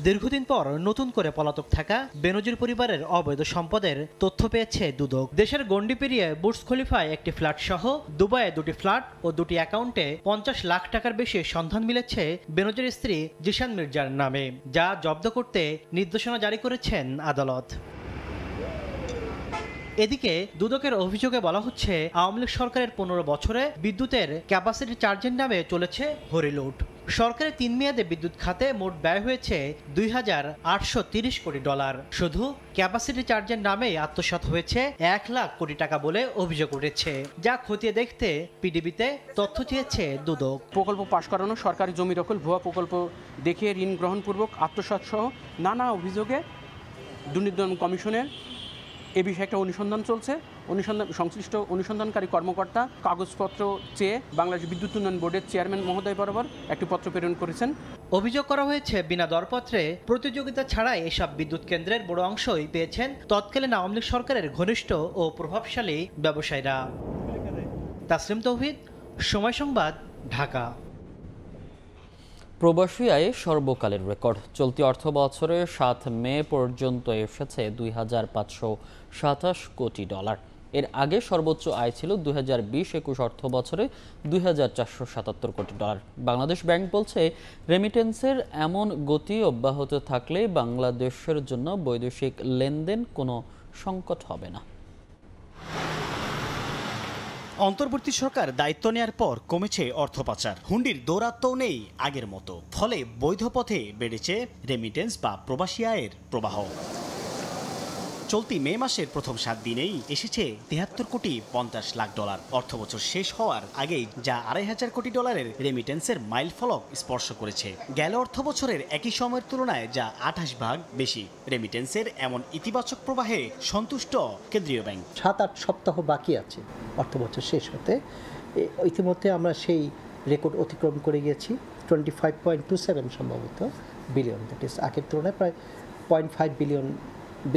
দীর্ঘদিন পর নতুন করে পলাতক থাকা বেনজির পরিবারের অবৈধ সম্পদের তথ্য পেয়েছে দুদক। দেশের গণ্ডি পেরিয়ে বুর্জ খলিফায় একটি ফ্ল্যাট সহ দুবাইয়ে 2টি ফ্ল্যাট ও 2টি অ্যাকাউন্টে 50 লাখ টাকার বেশি সন্ধান মিলেছে বেনজির স্ত্রী জিসান মির্জার নামে, যা জব্দ করতে নির্দেশনা জারি করেছেন আদালত। এদিকে দুদকের অভিযোগে বলা হচ্ছে, আওয়ামী লীগ সরকারের 15 বছরে বিদ্যুতের ক্যাপাসিটি চার্জের নামে চলেছে হরিলুট। সরকারের 3 মেয়াদে বিদ্যুৎ খাতে মোট ব্যয় হয়েছে $2,830 কোটি। শুধু ক্যাপাসিটি চার্জের নামেই আত্মসাৎ হয়েছে 1 লাখ কোটি টাকা বলে অভিযোগ উঠেছে, যা খতিয়ে দেখতে পিডিবিতে তথ্য চেয়েছে দুদক। প্রকল্প পাশ করানো, সরকারি জমি দখল, ভুয়া প্রকল্প দেখিয়ে ঋণ গ্রহণপূর্বক আত্মসাৎ সহ নানা অভিযোগে দুর্নীতি দমন কমিশনের এ বিষয়ে একটা অনুসন্ধান চলছে। সংশ্লিষ্ট অনুসন্ধানকারী কর্মকর্তা কাগজপত্র চেয়ে বাংলাদেশ বিদ্যুৎ উন্নয়ন বোর্ডের চেয়ারম্যান মহোদয় বরাবর একটি পত্র প্রেরণ করেছেন। অভিযোগ করা হয়েছে, বিনা দরপত্রে প্রতিযোগিতা ছাড়াই এসব বিদ্যুৎ কেন্দ্রের বড় অংশই পেয়েছেন তৎকালীন আওয়ামী লীগ সরকারের ঘনিষ্ঠ ও প্রভাবশালী ব্যবসায়ীরা। তাসলিম তৌহিদ, সময় সংবাদ, ঢাকা। প্রবাসী আয়ে সর্বকালের রেকর্ড। চলতি অর্থ বছরে 7 মে পর্যন্ত এসেছে $2,527 কোটি। এর আগে সর্বোচ্চ আয় ছিল 2020-21 অর্থ বছরে $2,477 কোটি। বাংলাদেশ ব্যাংক বলছে, রেমিটেন্সের এমন গতি অব্যাহত থাকলে বাংলাদেশের জন্য বৈদেশিক লেনদেন কোনো সংকট হবে না। অন্তর্বর্তী সরকার দায়িত্ব নেয়ার পর কমেছে অর্থ পাচার, হুন্ডির দৌরাত্ম্যও নেই আগের মতো। ফলে বৈধ পথে বেড়েছে রেমিটেন্স বা প্রবাসী আয়ের প্রবাহ। চলতি মে মাসের প্রথম 7 দিনেই এসেছে $73,50,00,000। অর্থ বছর শেষ হওয়ার আগেই যা $2,500 কোটি রেমিটেন্সের মাইল ফলক স্পর্শ করেছে। গেল অর্থ বছরের একই সময়ের তুলনায় যা 28 ভাগ বেশি। রেমিটেন্সের এমন ইতিবাচক প্রবাহে সন্তুষ্ট কেন্দ্রীয় ব্যাংক। 7-8 সপ্তাহ বাকি আছে অর্থ বছর শেষ হতে। ইতিমধ্যে আমরা সেই রেকর্ড অতিক্রম করে গিয়েছি। 25.27 সম্ভবত বিলিয়ন, দ্যাট ইজ আগের তুলনায় প্রায় 0.5 বিলিয়ন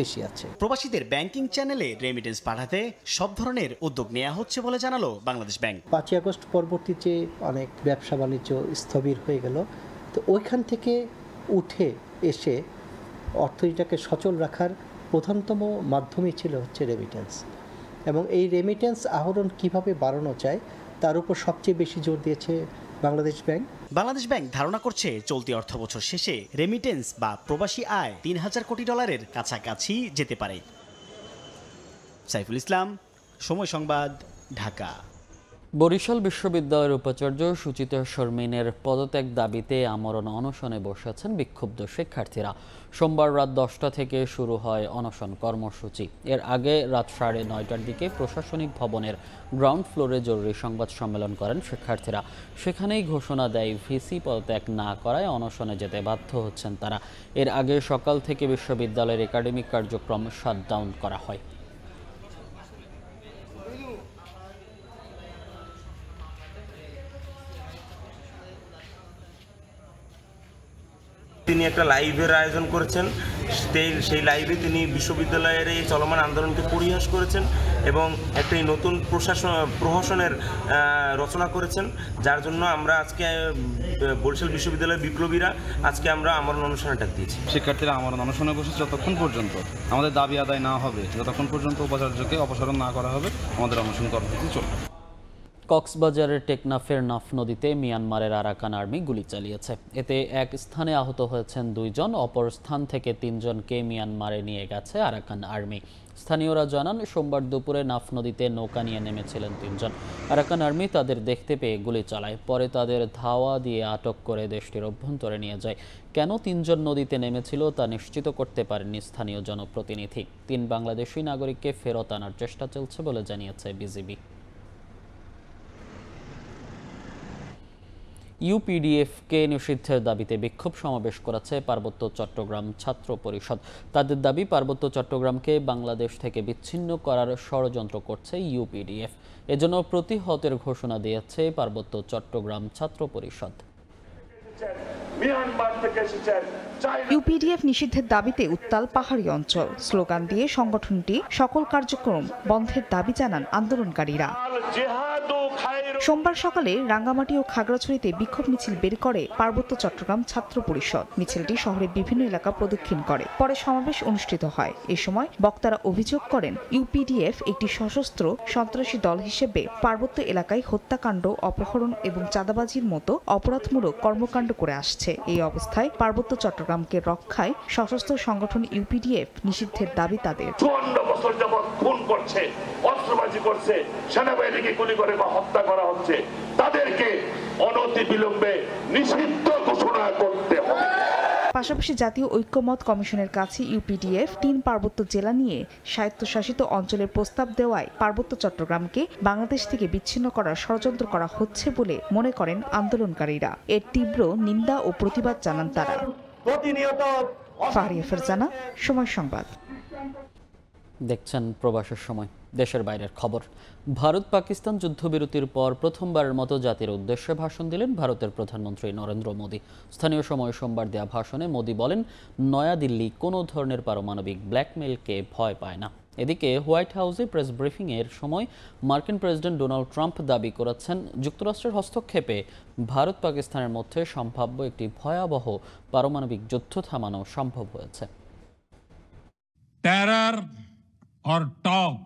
বেশি আছে। প্রবাসীদের ব্যাংকিং চ্যানেলে রেমিটেন্স পাঠাতে সব ধরনের উদ্যোগ নেওয়া হচ্ছে বলে জানালো বাংলাদেশ ব্যাংক। 5 আগস্ট পরবর্তীতে অনেক ব্যবসা বাণিজ্য স্থবির হয়ে গেল, তো ওইখান থেকে উঠে এসে অর্থনীতিটাকে সচল রাখার প্রধানতম মাধ্যমই ছিল হচ্ছে রেমিটেন্স, এবং এই রেমিটেন্স আহরণ কিভাবে বাড়ানো যায় তার উপর সবচেয়ে বেশি জোর দিয়েছে বাংলাদেশ ব্যাংক। বাংলাদেশ ব্যাংক ধারণা করছে চলতি অর্থ বছর শেষে রেমিটেন্স বা প্রবাসী আয় $3,000 কোটি কাছাকাছি যেতে পারে। সাইফুল ইসলাম, সময় সংবাদ, ঢাকা। বরিশাল বিশ্ববিদ্যালয়ের উপাচার্য সুচিতা শর্মিনের পদত্যাগ দাবিতে আমরণ অনশনে বসেছেন বিক্ষুব্ধ শিক্ষার্থীরা। সোমবার রাত 10টা থেকে শুরু হয় অনশন কর্মসূচি। এর আগে রাত 9:30টার দিকে প্রশাসনিক ভবনের গ্রাউন্ড ফ্লোরে জরুরি সংবাদ সম্মেলন করেন শিক্ষার্থীরা। সেখানেই ঘোষণা দেয় ভিসি পদত্যাগ না করায় অনশনে যেতে বাধ্য হচ্ছেন তারা। এর আগে সকাল থেকে বিশ্ববিদ্যালয়ের একাডেমিক কার্যক্রম শাটডাউন করা হয়। তিনি একটা লাইভের আয়োজন করেছেন, সেই লাইভে তিনি বিশ্ববিদ্যালয়ের এই চলমান আন্দোলনকে পরিহাস করেছেন এবং একটি নতুন প্রহসনের রচনা করেছেন, যার জন্য আমরা আজকে বরিশাল বিশ্ববিদ্যালয়ের বিপ্লবীরা আজকে আমরা আমরণ অনুষ্ঠানে ডাক দিয়েছি। শিক্ষার্থীরা আমরণ অনুষ্ঠানে বসে যতক্ষণ পর্যন্ত আমাদের দাবি আদায় না হবে, যতক্ষণ পর্যন্ত উপাচার্যকে অপসারণ না করা হবে, আমাদের অনশন কর্মসূচি চলবে। কক্সবাজারের টেকনাফের নাফ নদীতে মিয়ানমারের আরাকান আর্মি গুলি চালিয়েছে। এতে এক স্থানে আহত হয়েছেন 2 জন, অপর স্থান থেকে 3 জনকে মিয়ানমারে নিয়ে গেছে আরাকান আর্মি। স্থানীয়রা জানান, সোমবার দুপুরে নাফ নদীতে নৌকা নিয়ে নেমেছিলেন 3 জন। আরাকান আর্মি তাদের দেখতে পেয়ে গুলি চালায়, পরে তাদের ধাওয়া দিয়ে আটক করে দেশটির অভ্যন্তরে নিয়ে যায়। কেন 3 জন নদীতে নেমেছিল তা নিশ্চিত করতে পারেননি স্থানীয় জনপ্রতিনিধি। 3 বাংলাদেশি নাগরিককে ফেরত আনার চেষ্টা চলছে বলে জানিয়েছে বিজিবি। ইউপিডিএফকে নিষিদ্ধের দাবিতে বিক্ষোভ সমাবেশ করেছে পার্বত্য চট্টগ্রাম ছাত্র পরিষদ। তাদের দাবি, পার্বত্য চট্টগ্রামকে বাংলাদেশ থেকে বিচ্ছিন্ন করার ষড়যন্ত্র করছে ইউপিডিএফ। এজন্য প্রতিহতের ঘোষণা দিয়েছে পার্বত্য চট্টগ্রাম ছাত্র পরিষদ। ইউপিডিএফ নিষিদ্ধের দাবিতে উত্তাল পাহাড়ি অঞ্চল। স্লোগান দিয়ে সংগঠনটি সকল কার্যক্রম বন্ধের দাবি জানান আন্দোলনকারীরা। সোমবার সকালে রাঙ্গামাটি ও খাগড়াছড়িতে বিক্ষোভ মিছিল বের করে পার্বত্য চট্টগ্রাম ছাত্র পরিষদ। মিছিলটি শহরের বিভিন্ন এলাকা প্রদক্ষিণ করে, পরে সমাবেশ অনুষ্ঠিত হয়। এ সময় বক্তারা অভিযোগ করেন, ইউপিডিএফ একটি সশস্ত্র সন্ত্রাসী দল হিসেবে পার্বত্য এলাকায় হত্যাকাণ্ড, অপহরণ এবং চাঁদাবাজির মতো অপরাধমূলক কর্মকাণ্ড করে আসছে। এই অবস্থায় পার্বত্য চট্টগ্রামকে রক্ষায় সশস্ত্র সংগঠন ইউপিডিএফ নিষিদ্ধের দাবি তাদের। 54 বছর যাবত খুন করছে, অস্ত্রবাজি করছে, সেনাবাহিনীকে গুলি করে বা হত্যা করা হচ্ছে, তাদেরকে অনতিবিলম্বে নিষিদ্ধ ঘোষণা করতে হবে। পাশাপাশি জাতীয় ঐক্যমত কমিশনের কাছে ইউপিডিএফ 3 পার্বত্য জেলা নিয়ে স্বায়ত্তশাসিত অঞ্চলের প্রস্তাব দেওয়ায় পার্বত্য চট্টগ্রামকে বাংলাদেশ থেকে বিচ্ছিন্ন করার ষড়যন্ত্র করা হচ্ছে বলে মনে করেন আন্দোলনকারীরা। এর তীব্র নিন্দা ও প্রতিবাদ জানান তারা। ফারিয়া ফারজানা, সময় সংবাদ। দেখছেন প্রবাসের সময়। দেশের বাইরের খবর। ভারত পাকিস্তান যুদ্ধবিরতির পর প্রথমবারের মতো জাতির উদ্দেশ্যে ভাষণ দিলেন ভারতের প্রধানমন্ত্রী নরেন্দ্র মোদী। স্থানীয় সময় সোমবার দেয়া ভাষণে মোদী বলেন, নয়াদিল্লি কোনো ধরনের পারমাণবিক ব্ল্যাকমেইলকে ভয় পায় না। এদিকে হোয়াইট হাউসে প্রেস ব্রিফিংয়ের সময় মার্কিন প্রেসিডেন্ট ডোনাল্ড ট্রাম্প দাবি করেছেন যুক্তরাষ্ট্রের হস্তক্ষেপে ভারত পাকিস্তানের মধ্যে সম্ভাব্য একটি ভয়াবহ পারমাণবিক যুদ্ধ থামানো সম্ভব হয়েছে। टेरर और टॉक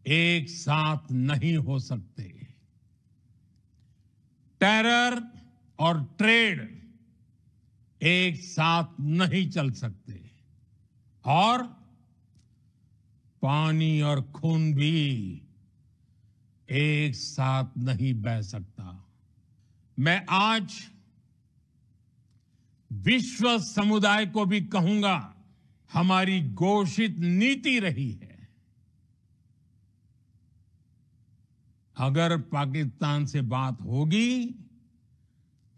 एक साथ नहीं हो सकते। टेरर और ट्रेड एक साथ नहीं चल सकते और पानी और खून भी एक साथ नहीं बह सकता। मैं आज विश्व समुदाय को भी कहूंगा, हमारी घोषित नीति रही है, अगर पाकिस्तान से बात होगी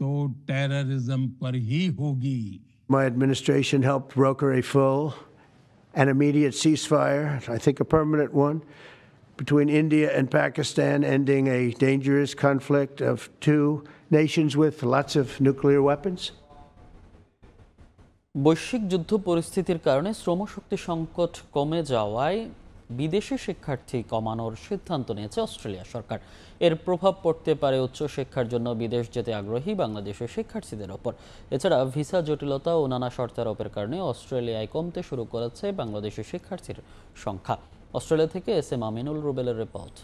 तो टेररिज्म पर ही होगी। My administration helped broker a full and immediate ceasefire, I think a permanent one, between India and Pakistan, ending a dangerous conflict of two nations with lots of nuclear weapons. বৈশ্বিক যুদ্ধ পরিস্থিতির কারণে শ্রমশক্তি সংকট কমে যাওয়ায় বিদেশি শিক্ষার্থী কমানোর সিদ্ধান্ত নিয়েছে অস্ট্রেলিয়া সরকার। এর প্রভাব পড়তে পারে উচ্চশিক্ষার জন্য বিদেশ যেতে আগ্রহী বাংলাদেশের শিক্ষার্থীদের ওপর। এছাড়া ভিসা জটিলতা ও নানা শর্তারোপের কারণে অস্ট্রেলিয়ায় কমতে শুরু করেছে বাংলাদেশের শিক্ষার্থীর সংখ্যা। অস্ট্রেলিয়া থেকে এস.এম. আমিনুল রুবেলের রিপোর্ট।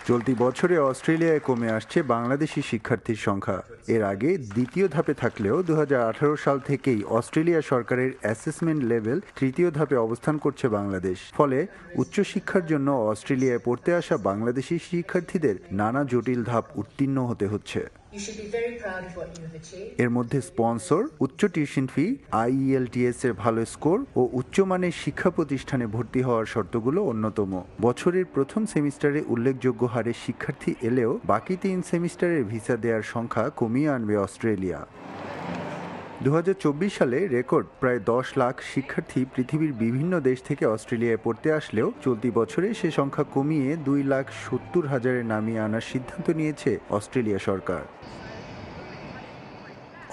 চলতি বছরে অস্ট্রেলিয়ায় কমে আসছে বাংলাদেশি শিক্ষার্থীর সংখ্যা। এর আগে দ্বিতীয় ধাপে থাকলেও 2018 সাল থেকেই অস্ট্রেলিয়া সরকারের অ্যাসেসমেন্ট লেভেল তৃতীয় ধাপে অবস্থান করছে বাংলাদেশ। ফলে উচ্চশিক্ষার জন্য অস্ট্রেলিয়ায় পড়তে আসা বাংলাদেশি শিক্ষার্থীদের নানা জটিল ধাপ উত্তীর্ণ হতে হচ্ছে। এর মধ্যে স্পন্সর, উচ্চ টিউশন ফি, IELTS এর ভালো স্কোর ও উচ্চমানের শিক্ষা প্রতিষ্ঠানে ভর্তি হওয়ার শর্তগুলো অন্যতম। বছরের প্রথম সেমিস্টারে উল্লেখযোগ্য হারে শিক্ষার্থী এলেও বাকি 3 সেমিস্টারের ভিসা দেওয়ার সংখ্যা কমিয়ে আনবে অস্ট্রেলিয়া। 2024 সালে রেকর্ড প্রায় 10 লাখ শিক্ষার্থী পৃথিবীর বিভিন্ন দেশ থেকে অস্ট্রেলিয়ায় পড়তে আসলেও চলতি বছরে সে সংখ্যা কমিয়ে 2,70,000-এ নামিয়ে আনার সিদ্ধান্ত নিয়েছে অস্ট্রেলিয়া সরকার।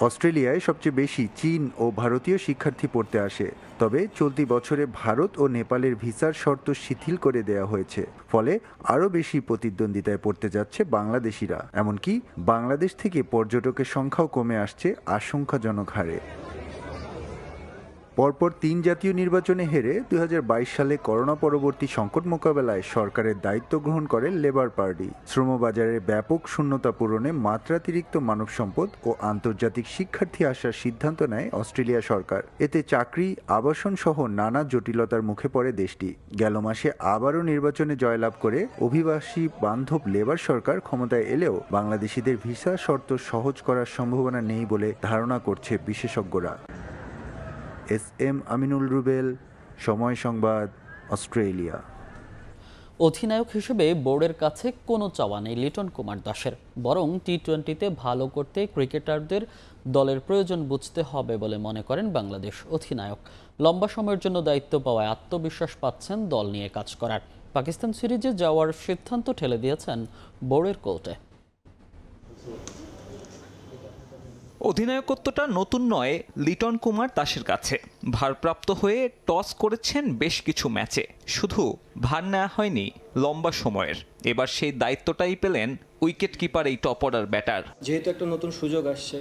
অস্ট্রেলিয়ায় সবচেয়ে বেশি চীন ও ভারতীয় শিক্ষার্থী পড়তে আসে, তবে চলতি বছরে ভারত ও নেপালের ভিসার শর্ত শিথিল করে দেওয়া হয়েছে। ফলে আরও বেশি প্রতিদ্বন্দ্বিতায় পড়তে যাচ্ছে বাংলাদেশিরা। এমনকি বাংলাদেশ থেকে পর্যটকের সংখ্যাও কমে আসছে আশঙ্কাজনক হারে। পরপর 3 জাতীয় নির্বাচনে হেরে 2022 সালে করোনা পরবর্তী সংকট মোকাবেলায় সরকারের দায়িত্ব গ্রহণ করে লেবার পার্টি। শ্রমবাজারের ব্যাপক শূন্যতা পূরণে মাত্রাতিরিক্ত মানব সম্পদ ও আন্তর্জাতিক শিক্ষার্থী আসার সিদ্ধান্ত নেয় অস্ট্রেলিয়া সরকার। এতে চাকরি, আবাসন সহ নানা জটিলতার মুখে পড়ে দেশটি। গেল মাসে আবারও নির্বাচনে জয়লাভ করে অভিবাসী বান্ধব লেবার সরকার ক্ষমতায় এলেও বাংলাদেশিদের ভিসা শর্ত সহজ করার সম্ভাবনা নেই বলে ধারণা করছে বিশেষজ্ঞরা। এস.এম. আমিনুল রুবেল, সময় সংবাদ, অস্ট্রেলিয়া। অধিনায়ক হিসেবে বোর্ডের কাছে কোনো চাওয়া নেই লিটন কুমার দাসের, বরং টি-20তে ভালো করতে ক্রিকেটারদের দলের প্রয়োজন বুঝতে হবে বলে মনে করেন বাংলাদেশ অধিনায়ক। লম্বা সময়ের জন্য দায়িত্ব পাওয়ায় আত্মবিশ্বাস পাচ্ছেন দল নিয়ে কাজ করার। পাকিস্তান সিরিজে যাওয়ার সিদ্ধান্ত ঠেলে দিয়েছেন বোর্ডের কোর্টে। অধিনায়কত্বটা নতুন নয় লিটন কুমার দাসের কাছে। ভারপ্রাপ্ত হয়ে টস করেছেন বেশ কিছু ম্যাচে, শুধু ভার নেওয়া হয়নি লম্বা সময়ের। এবার সেই দায়িত্বটাই পেলেন উইকেট কিপার এই টপ অর্ডার ব্যাটার। যেহেতু একটা নতুন সুযোগ আসছে,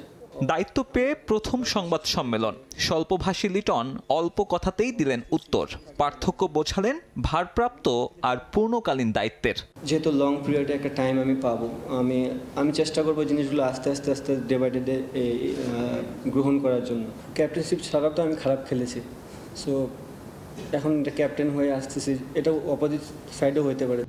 দায়িত্ব পেয়ে প্রথম সংবাদ সম্মেলন। স্বল্পভাষী লিটন অল্প কথাতেই দিলেন উত্তর। পার্থক্য বোঝালেন ভারপ্রাপ্ত আর পূর্ণকালীন দায়িত্বের। যেহেতু লং পিরিয়ডে একটা টাইম আমি পাবো, আমি চেষ্টা করবো জিনিসগুলো আস্তে আস্তে ডে বাই ডে গ্রহণ করার জন্য। ক্যাপ্টেনশিপ ছাড়াও তো আমি খারাপ খেলেছি, সো এখন এটা ক্যাপ্টেন হয়ে আসতেছি, এটা অপোজিট সাইডেও হতে পারে।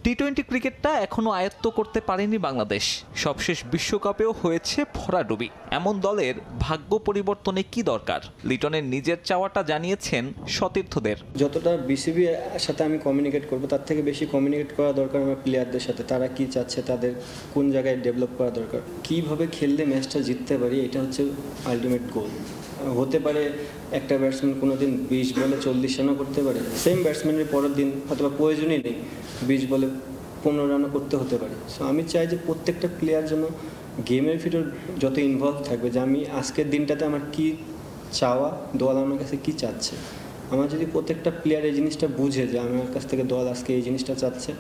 টি-20 ক্রিকেটটা এখনো আয়ত্ত করতে পারেনি বাংলাদেশ। সবশেষ বিশ্বকাপেও হয়েছে ভরাডুবি। এমন দলের ভাগ্য পরিবর্তনে কি দরকার? লিটনের নিজের চাওয়াটা জানিয়েছেন সতীর্থদের। যতটা বিসিবি সাথে আমি কমিউনিকেট করব, তার থেকে বেশি কমিউনিকেট করা দরকার আমার প্লেয়ারদের সাথে। তারা কি চাচ্ছে, তাদের কোন জায়গায় ডেভেলপ করা দরকার, কিভাবে খেললে ম্যাচটা জিততে পারি, এটা হচ্ছে আলটিমেট গোল। হতে পারে একটা ব্যাটসম্যান কোনোদিন 20 বলে 40 রানও করতে পারে, সেম ব্যাটসম্যানের পরের দিন হয়তো প্রয়োজনই নেই 20 বলে 15 রানও করতে হতে পারে। সো আমি চাই যে প্রত্যেকটা প্লেয়ার যেন গেমের ভিতর যত ইনভলভ থাকবে, যে আমি আজকের দিনটাতে আমার কি চাওয়া দল আমার কাছে কি চাচ্ছে। আমার যদি প্রত্যেকটা প্লেয়ার এই জিনিসটা বুঝে যে আমার কাছ থেকে দল আজকে এই জিনিসটা চাচ্ছে,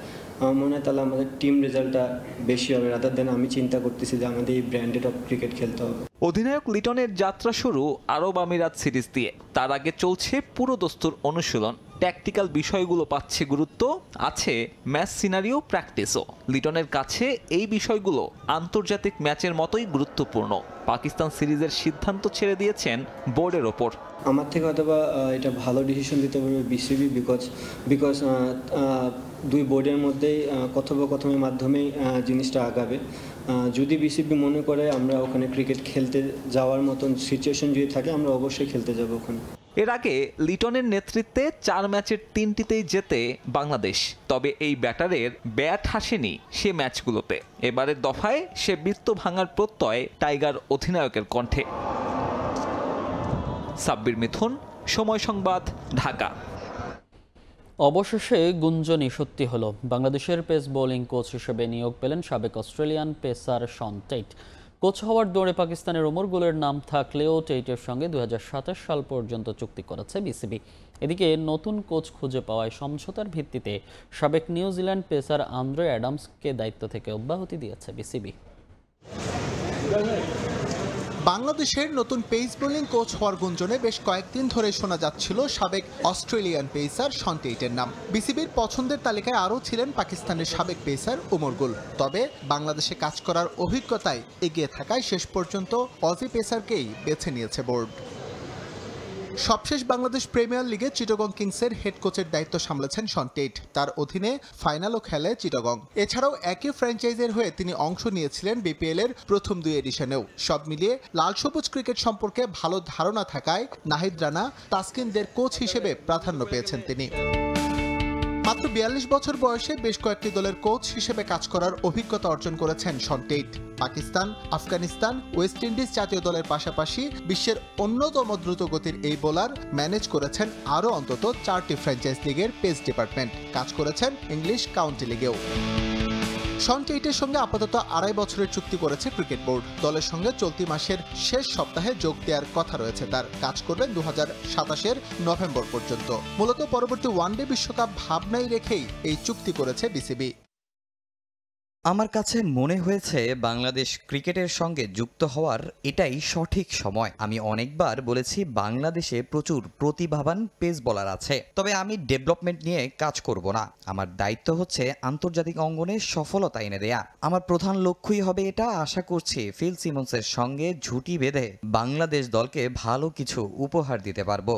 আমার মনে হয় তাহলে আমাদের টিম রেজাল্টটা বেশি হবে, রাদার দেন আমি চিন্তা করতেছি যে আমাদের এই ব্র্যান্ডেড অফ ক্রিকেট খেলতে হবে। অধিনায়ক লিটনের যাত্রা শুরু আরব আমিরাত সিরিজ দিয়ে। তার আগে চলছে পুরো দস্তুর অনুশীলন, ট্যাকটিক্যাল বিষয়গুলো পাচ্ছে গুরুত্ব, আছে ম্যাচ সিনারিও প্র্যাকটিসও। লিটনের কাছে এই বিষয়গুলো আন্তর্জাতিক ম্যাচের মতোই গুরুত্বপূর্ণ। পাকিস্তান সিরিজের সিদ্ধান্ত ছেড়ে দিয়েছেন বোর্ডের ওপর। আমার থেকে হয়তোবা এটা ভালো ডিসিশন দিতে পারবে বিসিবি, বিকজ দুই বোর্ডের মধ্যেই কথোপকথনের মাধ্যমেই জিনিসটা আগাবে। যদি বিসিবি মনে করে আমরা ওখানে ক্রিকেট খেলতে যাওয়ার মতন সিচুয়েশন যদি থাকে, আমরা অবশ্যই খেলতে যাব ওখানে। এর আগে লিটনের নেতৃত্বে 4 ম্যাচের 3টিতেই জেতে বাংলাদেশ। তবে এই ব্যাটারের ব্যাট হাসেনি সে ম্যাচগুলোতে। এবারের দফায় সে বৃত্ত ভাঙার প্রত্যয় টাইগার অধিনায়কের কণ্ঠে। সাব্বির মিথুন, সময় সংবাদ, ঢাকা। অবশেষে গুঞ্জনই সত্যি হলো। বাংলাদেশের পেস বোলিং কোচ হিসেবে নিয়োগ পেলেন সাবেক Australian pacer Shaun Tait. Coach হওয়ার দৌড়ে পাকিস্তানের ওমর গুলের নাম থাকলেও টেইটের সঙ্গে 2027 সাল পর্যন্ত চুক্তি করেছে বিসিবি। এদিকে নতুন কোচ খুঁজে পাওয়ায় সমঝোতার ভিত্তিতে সাবেক নিউজিল্যান্ড পেসার আন্দ্রে অ্যাডামসকে দায়িত্ব থেকে অব্যাহতি দিয়েছে বিসিবি। বাংলাদেশের নতুন পেস বোলিং কোচ হওয়ার গুঞ্জনে বেশ কয়েকদিন ধরে শোনা যাচ্ছিল সাবেক অস্ট্রেলিয়ান পেসার শন টেইটের নাম। বিসিবির পছন্দের তালিকায় আরও ছিলেন পাকিস্তানের সাবেক পেসার ওমর গুল। তবে বাংলাদেশে কাজ করার অভিজ্ঞতায় এগিয়ে থাকায় শেষ পর্যন্ত অজি পেসারকেই বেছে নিয়েছে বোর্ড। সবশেষ বাংলাদেশ প্রিমিয়ার লিগে চিটাগং কিংসের হেড কোচের দায়িত্ব সামলেছেন শন টেইট। তার অধীনে ফাইনালও খেলে চিটাগং। এছাড়াও একই ফ্র্যাঞ্চাইজের হয়ে তিনি অংশ নিয়েছিলেন বিপিএল এর প্রথম 2 এডিশনেও। সব মিলিয়ে লাল সবুজ ক্রিকেট সম্পর্কে ভালো ধারণা থাকায় নাহিদ রানা, তাসকিনদের কোচ হিসেবে প্রাধান্য পেয়েছেন তিনি। মাত্র 42 বছর বয়সে বেশ কয়েকটি দলের কোচ হিসেবে কাজ করার অভিজ্ঞতা অর্জন করেছেন Shaun Tait. Pakistan, Afghanistan, West Indies জাতীয় দলের পাশাপাশি বিশ্বের অন্যতম দ্রুতগতির এই বোলার ম্যানেজ করেছেন আরও অন্তত 4টি ফ্র্যাঞ্চাইজ লিগের পেস ডিপার্টমেন্ট। কাজ করেছেন ইংলিশ কাউন্টি লিগেও। শন টেইটের সঙ্গে আপাতত 2.5 বছরের চুক্তি করেছে ক্রিকেট বোর্ড। দলের সঙ্গে চলতি মাসের শেষ সপ্তাহে যোগ দেওয়ার কথা রয়েছে তার। কাজ করবেন 2027 নভেম্বর পর্যন্ত। মূলত পরবর্তী ওয়ানডে বিশ্বকাপ ভাবনায় রেখেই এই চুক্তি করেছে বিসিবি। আমার কাছে মনে হয়েছে বাংলাদেশ ক্রিকেটের সঙ্গে যুক্ত হওয়ার এটাই সঠিক সময়। আমি অনেকবার বলেছি বাংলাদেশে প্রচুর প্রতিভাবান পেস বোলার আছে, তবে আমি ডেভেলপমেন্ট নিয়ে কাজ করব না। আমার দায়িত্ব হচ্ছে আন্তর্জাতিক অঙ্গনে সফলতা এনে দেয়া। আমার প্রধান লক্ষ্যই হবে এটা। আশা করছি ফিল সিমন্সের সঙ্গে ঝুঁটি বেঁধে বাংলাদেশ দলকে ভালো কিছু উপহার দিতে পারবো।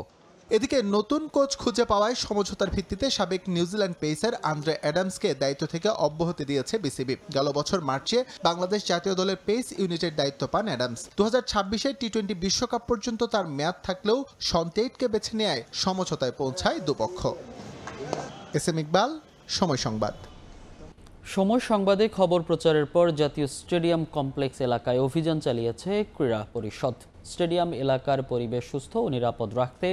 এদিকে নতুন কোচ খুঁজে পাওয়ায় সমঝোতার ভিত্তিতে সাবেক নিউজিল্যান্ড পেসার আন্দ্রে অ্যাডামসকে দায়িত্ব থেকে অব্যাহতি দিয়েছে বিসিবি। গেল বছর মার্চে বাংলাদেশ জাতীয় দলের পেস ইউনিটের দায়িত্ব পান অ্যাডামস। 2026 টি-20 বিশ্বকাপ পর্যন্ত তার মেয়াদ থাকলেও শন টেইটকে বেছে নেয় সমঝোতায় পৌঁছায় দুপক্ষ। এসএম ইকবাল, সময় সংবাদ। সময় সংবাদে খবর প্রচারের পর জাতীয় স্টেডিয়াম কমপ্লেক্স এলাকায় অভিযান চালিয়েছে ক্রীড়া পরিষদ। স্টেডিয়াম এলাকার পরিবেশ সুস্থ ও নিরাপদ রাখতে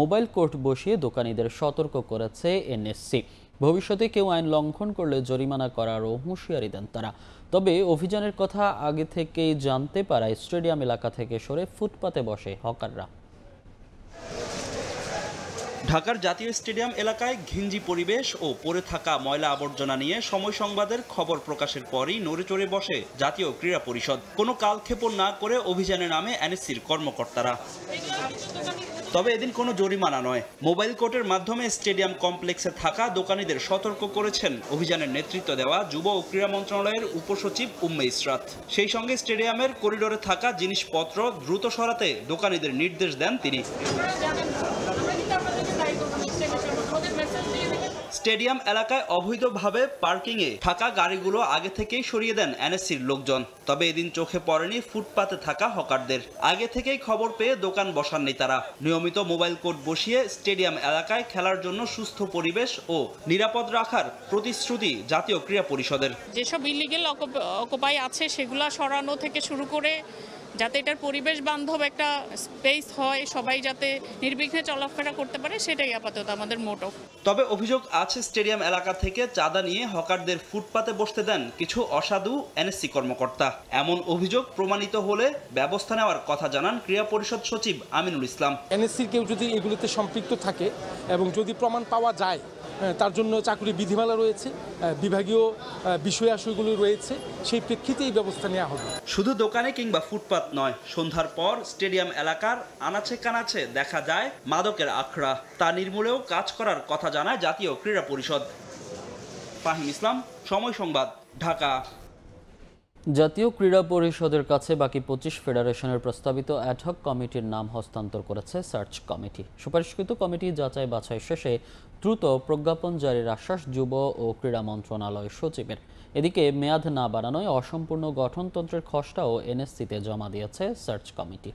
মোবাইল কোর্ট বসিয়ে দোকানিদের সতর্ক করেছে এনএসসি। ভবিষ্যতে কেউ আইন লঙ্ঘন করলে জরিমানা করারও হুঁশিয়ারি দেন তারা। তবে অভিযানের কথা আগে থেকেই জানতে পারায় স্টেডিয়াম এলাকা থেকে সরে ফুটপাতে বসে হকাররা। ঢাকার জাতীয় স্টেডিয়াম এলাকায় ঘিঞ্জি পরিবেশ ও পড়ে থাকা ময়লা আবর্জনা নিয়ে সময় সংবাদের খবর প্রকাশের পরই নড়েচড়ে বসে জাতীয় ক্রীড়া পরিষদ। কোনো কালক্ষেপণ না করে অভিযানে নামে এনএসসির কর্মকর্তারা। তবে এদিন কোনো জরিমানা নয়, মোবাইল কোর্টের মাধ্যমে স্টেডিয়াম কমপ্লেক্সে থাকা দোকানীদের সতর্ক করেছেন অভিযানের নেতৃত্ব দেওয়া যুব ও ক্রীড়া মন্ত্রণালয়ের উপসচিব উম্মে ইসরাত। সেই সঙ্গে স্টেডিয়ামের করিডোরে থাকা জিনিসপত্র দ্রুত সরাতে দোকানীদের নির্দেশ দেন তিনি। স্টেডিয়াম এলাকায় অবৈধভাবে পার্কিংয়ে থাকা গাড়িগুলো আগে থেকেই সরিয়ে দেন এনএসসির লোকজন। তবে এদিন চোখে পড়েনি ফুটপাতে থাকা হকারদের। আগে থেকেই খবর পেয়ে দোকান বসাননি তারা। নিয়মিত মোবাইল কোর্ট বসিয়ে স্টেডিয়াম এলাকায় খেলার জন্য সুস্থ পরিবেশ ও নিরাপদ রাখার প্রতিশ্রুতি জাতীয় ক্রীড়া পরিষদের। যেসব ইলিগেল অকুপাই আছে সেগুলো সরানো থেকে শুরু করে যাতে এটার পরিবেশ বান্ধব একটা স্পেস হয়, সবাই যাতে নির্বিঘ্নে চলাফেরা করতে পারে, সেটাই আপাতত আমাদের মোটো। তবে অভিযোগ আছে স্টেডিয়াম এলাকা থেকে চাঁদা নিয়ে হকারদের ফুটপাতে বসতে দেন কিছু অসাধু এনএসসি কর্মকর্তা। এমন অভিযোগ প্রমাণিত হলে ব্যবস্থা নেওয়ার কথা জানান ক্রীড়া পরিষদ সচিব আমিনুল ইসলাম। এনএসসির কেউ যদি এগুলোতে সম্পৃক্ত থাকে এবং যদি প্রমাণ পাওয়া যায়, তার জন্য চাকরি বিধিমালা রয়েছে, বিভাগীয় বিষয়াশয়গুলো রয়েছে, সেই প্রেক্ষিতে এই ব্যবস্থা নেওয়া হবে। শুধু দোকানে কিংবা ফুটপাত নয়, সন্ধ্যার পর স্টেডিয়াম এলাকার আনাচে কানাচে দেখা যায় মাদকের আখড়া। তা নির্মূলেও কাজ করার কথা জানায় জাতীয় ক্রীড়া পরিষদ। ফাহিম ইসলাম, সময় সংবাদ, ঢাকা। জাতীয় ক্রীড়া পরিষদের কাছে বাকি 25 ফেডারেশনের প্রস্তাবিত অ্যাডহক কমিটির নাম হস্তান্তর করেছে সার্চ কমিটি। সুপারিশকৃত কমিটি যাচাই বাছাই শেষে দ্রুত প্রজ্ঞাপন জারির আশ্বাস যুব ও ক্রীড়া মন্ত্রণালয় সচিবের। এদিকে মেয়াদ না বাড়ানোয় অসম্পূর্ণ গঠনতন্ত্রের খসড়াও এনএসসিতে জমা দিয়েছে সার্চ কমিটি।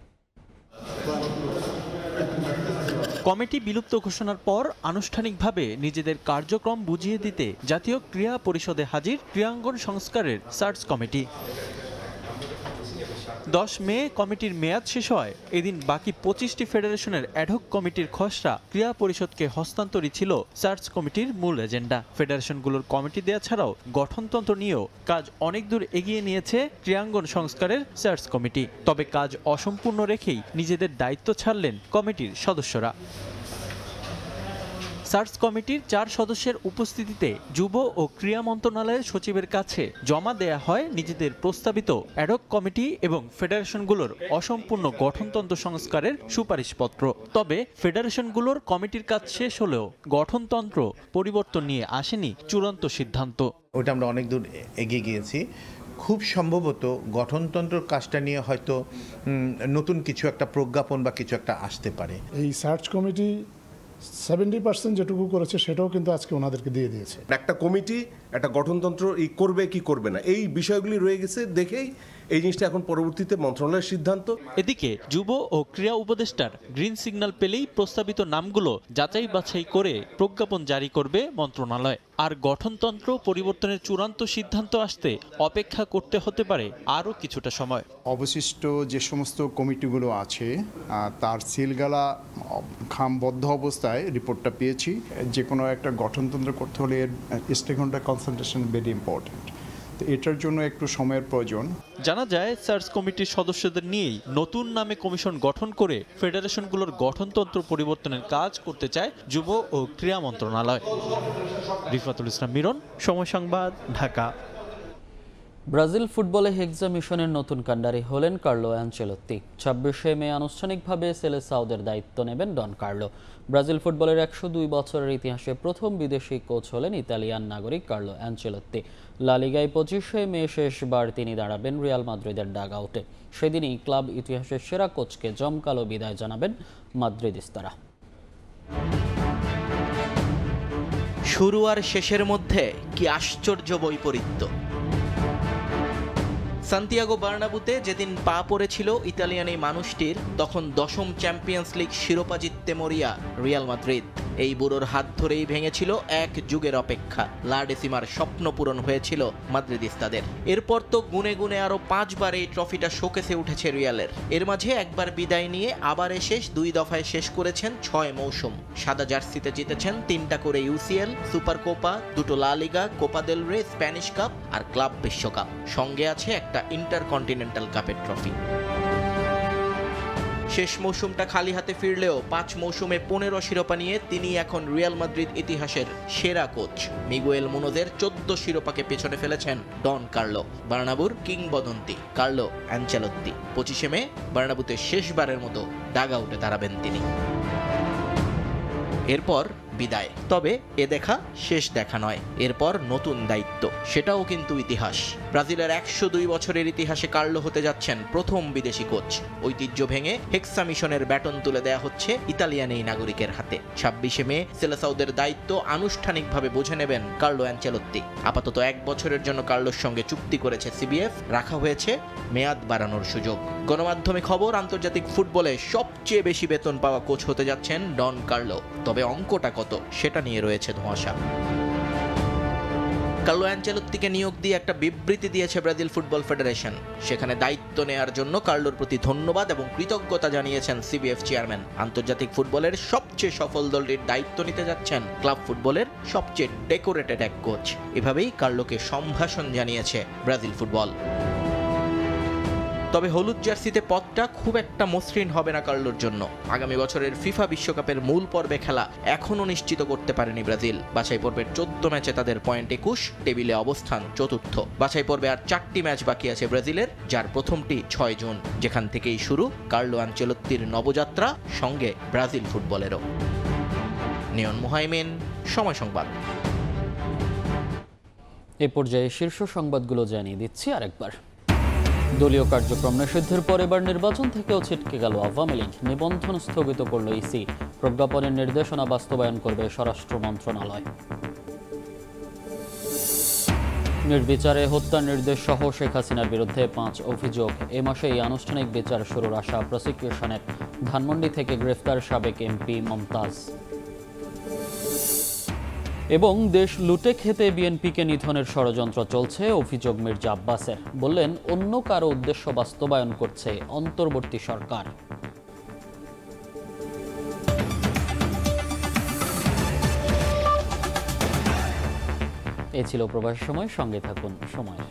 কমিটি বিলুপ্ত ঘোষণার পর আনুষ্ঠানিকভাবে নিজেদের কার্যক্রম বুঝিয়ে দিতে জাতীয় ক্রীড়া পরিষদে হাজির ক্রীড়াঙ্গন সংস্কারের সার্চ কমিটি। 10 মে কমিটির মেয়াদ শেষ হয়। এদিন বাকি 25টি ফেডারেশনের অ্যাডহক কমিটির খসড়া ক্রীড়া পরিষদকে হস্তান্তরই ছিল সার্চ কমিটির মূল এজেন্ডা। ফেডারেশনগুলোর কমিটি দেয়া ছাড়াও গঠনতন্ত্র নিয়েও কাজ অনেক দূর এগিয়ে নিয়েছে ক্রীড়াঙ্গন সংস্কারের সার্চ কমিটি। তবে কাজ অসম্পূর্ণ রেখেই নিজেদের দায়িত্ব ছাড়লেন কমিটির সদস্যরা। সার্চ কমিটির 4 সদস্যের উপস্থিতিতে যুব ও ক্রীড়া মন্ত্রণালয়ের সচিবের কাছে জমা দেয়া হয় নিজেদের প্রস্তাবিত অ্যাডহক কমিটি এবং ফেডারেশনগুলোর অসম্পূর্ণ গঠনতন্ত্র সংস্কারের সুপারিশপত্র। তবে ফেডারেশনগুলোর কমিটির কাজ শেষ হলেও গঠনতন্ত্র পরিবর্তন নিয়ে আসেনি চূড়ান্ত সিদ্ধান্ত। ওটা আমরা অনেক দূর এগিয়ে গিয়েছি। খুব সম্ভবত গঠনতন্ত্রের কাজটা নিয়ে হয়তো নতুন কিছু একটা প্রজ্ঞাপন বা কিছু একটা আসতে পারে। এই সার্চ কমিটি 70% যেটুকু করেছে সেটাও কিন্তু আজকে ওনাদেরকে দিয়ে দিয়েছে। একটা কমিটি একটা গঠনতন্ত্র করবে কি করবে না, এই বিষয়গুলি রয়ে গেছে দেখেই এই জিনিসটা এখন পরবর্তীতে মন্ত্রণালয়ের সিদ্ধান্ত। এদিকে যুব ও ক্রীড়া উপদেষ্টার গ্রিন সিগন্যাল পেলেই প্রস্তাবিত নামগুলো যাচাই বাছাই করে প্রজ্ঞাপন জারি করবে মন্ত্রণালয়। আর গঠনতন্ত্র পরিবর্তনের চূড়ান্ত সিদ্ধান্ত আসতে অপেক্ষা করতে হতে পারে আরও কিছুটা সময়। অবশিষ্ট যে সমস্ত কমিটিগুলো আছে তার সিলগালা খামবদ্ধ অবস্থায় রিপোর্টটা পেয়েছি। যে কোনো একটা গঠনতন্ত্র করতে হলে এর স্টেকহোল্ডার কনসালটেশন ভেরি ইম্পর্টেন্ট। তো এটার জন্য একটু সময়ের প্রয়োজন। জানা যায় সার্চ কমিটির সদস্যদের নিয়েই নতুন নামে কমিশন গঠন করে ফেডারেশনগুলোর গঠনতন্ত্র পরিবর্তনের কাজ করতে চায় যুব ও ক্রীড়া মন্ত্রণালয়। রিফাতুল ইসলাম মিরন, সময় সংবাদ, ঢাকা। ব্রাজিল ফুটবলে হেক্সা মিশনের নতুন কান্ডারি হলেন কার্লো অ্যানচেলোত্তি। 26শে মে আনুষ্ঠানিকভাবে সেলেসাওদের দায়িত্ব নেবেন ডন কার্লো। ব্রাজিল ফুটবলের 102 বছরের ইতিহাসে প্রথম বিদেশি কোচ হলেন ইতালিয়ান নাগরিক কার্লো অ্যানচেলোত্তি। লা লিগায় 25শে মে শেষবার তিনি দাঁড়াবেন রিয়াল মাদ্রিদের ডাগআউটে। সেদিনই ক্লাব ইতিহাসের সেরা কোচকে জমকালো বিদায় জানাবেন মাদ্রিদিস্তারা। শুরু আর শেষের মধ্যে কি আশ্চর্য বৈপরীত্য! সান্তিয়াগো বার্নাবুতে যেদিন পা পড়েছিল ইতালিয়ান এই মানুষটির, তখন 10ম চ্যাম্পিয়ন্স লিগ শিরোপা জিততে মরিয়া রিয়াল মাদ্রিদ। এই বুড়োর হাত ধরেই ভেঙেছিল এক যুগের অপেক্ষা। লা ডেসিমার স্বপ্ন পূরণ হয়েছিল মাদ্রিদিস্তাদের। এরপর তো গুনে গুনে আরো 5 বার এই ট্রফিটা শোকেসে উঠেছে রিয়ালের। এর মাঝে একবার বিদায় নিয়ে আবার এসে 2 দফায় শেষ করেছেন 6 মৌসুম। সাদা জার্সিতে জিতেছেন 3টা করে ইউসিএল, সুপার কোপা, 2টো লা লিগা, কোপা দেল রে, স্প্যানিশ কাপ আর ক্লাব বিশ্বকাপ। সঙ্গে আছে একটা ইন্টারকন্টিনেন্টাল কাপের ট্রফি। শেষ মৌসুমটা খালি হাতে ফিরলেও 5 মৌসুমে 15 শিরোপা নিয়ে তিনি এখন রিয়াল মাদ্রিদ ইতিহাসের সেরা কোচ। মিগুয়েল মুনোজের 14 শিরোপাকে পেছনে ফেলেছেন ডন কার্লো। বার্নাবুর কিংবদন্তি কার্লো অ্যানচেলোত্তি 25শে মে বার্নাবুতে শেষবারের মতো ডাগআউটে দাঁড়াবেন তিনি। এরপর বিদায়। তবে এ দেখা শেষ দেখা নয়, এরপর নতুন দায়িত্ব, সেটাও কিন্তু ইতিহাস। ব্রাজিলের 102 বছরের ইতিহাসে কার্লো হতে যাচ্ছেন প্রথম বিদেশি কোচ। ঐতিহ্য ভেঙে হেক্সা মিশনের ব্যাটন তুলে দেয়া হচ্ছে ইতালিয়ান এই নাগরিকের হাতে। 26শে মে সেলেসাওদের দায়িত্ব আনুষ্ঠানিকভাবে বুঝে নেবেন কার্লো অ্যানচেলোত্তি। আপাতত 1 বছরের জন্য কার্লোর সঙ্গে চুক্তি করেছে সিবিএফ, রাখা হয়েছে মেয়াদ বাড়ানোর সুযোগ। গণমাধ্যমে খবর, আন্তর্জাতিক ফুটবলে সবচেয়ে বেশি বেতন পাওয়া কোচ হতে যাচ্ছেন ডন কার্লো। তবে অঙ্কটা কত সেটা নিয়ে রয়েছে ধোঁয়াশা। কার্লো অ্যানচেলোত্তিকে নিয়োগ দিয়ে একটা বিবৃতি দিয়েছে ব্রাজিল ফুটবল ফেডারেশন। সেখানে দায়িত্ব নেয়ার জন্য কার্লোর প্রতি ধন্যবাদ এবং কৃতজ্ঞতা জানিয়েছেন সিবিএফ চেয়ারম্যান। আন্তর্জাতিক ফুটবলের সবচেয়ে সফল দলটির দায়িত্ব নিতে যাচ্ছেন ক্লাব ফুটবলের সবচেয়ে ডেকোরেটেড এক কোচ। এভাবেই কার্লোকে সম্ভাষণ জানিয়েছে ব্রাজিল ফুটবল। তবে হলুদ জার্সিতে পথটা খুব একটা মসৃণ হবে না কার্লোর জন্য। আগামী বছরের ফিফা বিশ্বকাপের মূল পর্বে খেলা এখনও নিশ্চিত করতে পারেনি ব্রাজিল। বাছাই পর্বের 14 ম্যাচে তাদের পয়েন্ট 21, টেবিলে অবস্থান চতুর্থ। বাছাই পর্বে আর 4টি ম্যাচ বাকি আছে ব্রাজিলের, যার প্রথমটি 6 জুন, যেখান থেকেই শুরু কার্লো আনচেলত্তির নবযাত্রা, সঙ্গে ব্রাজিল ফুটবলেরও। নিয়ন মুহাইমিন, সময় সংবাদ। এ পর্যায়ে শীর্ষ সংবাদগুলো জানিয়ে দিচ্ছি আরেকবার। দলীয় কার্যক্রম নিষিদ্ধের পর এবার নির্বাচন থেকেও ছিটকে গেল আওয়ামী লীগ। নিবন্ধন স্থগিত করল ইসি। প্রজ্ঞাপনের নির্দেশনা বাস্তবায়ন করবে স্বরাষ্ট্র মন্ত্রণালয়। নির্বিচারে হত্যার নির্দেশ সহ শেখ হাসিনার বিরুদ্ধে 5 অভিযোগ। এ মাসেই আনুষ্ঠানিক বিচার শুরুর আশা প্রসিকিউশনের। ধানমন্ডি থেকে গ্রেফতার সাবেক এমপি মমতাজ। এবং দেশ লুটে খেতে বিএনপিকে নিধনের ষড়যন্ত্র চলছে, অভিযোগ মির্জা আব্বাসের। বললেন, অন্য কারো উদ্দেশ্য বাস্তবায়ন করছে অন্তর্বর্তী সরকার। এ ছিল প্রবাস সময়। সঙ্গে থাকুন সময়।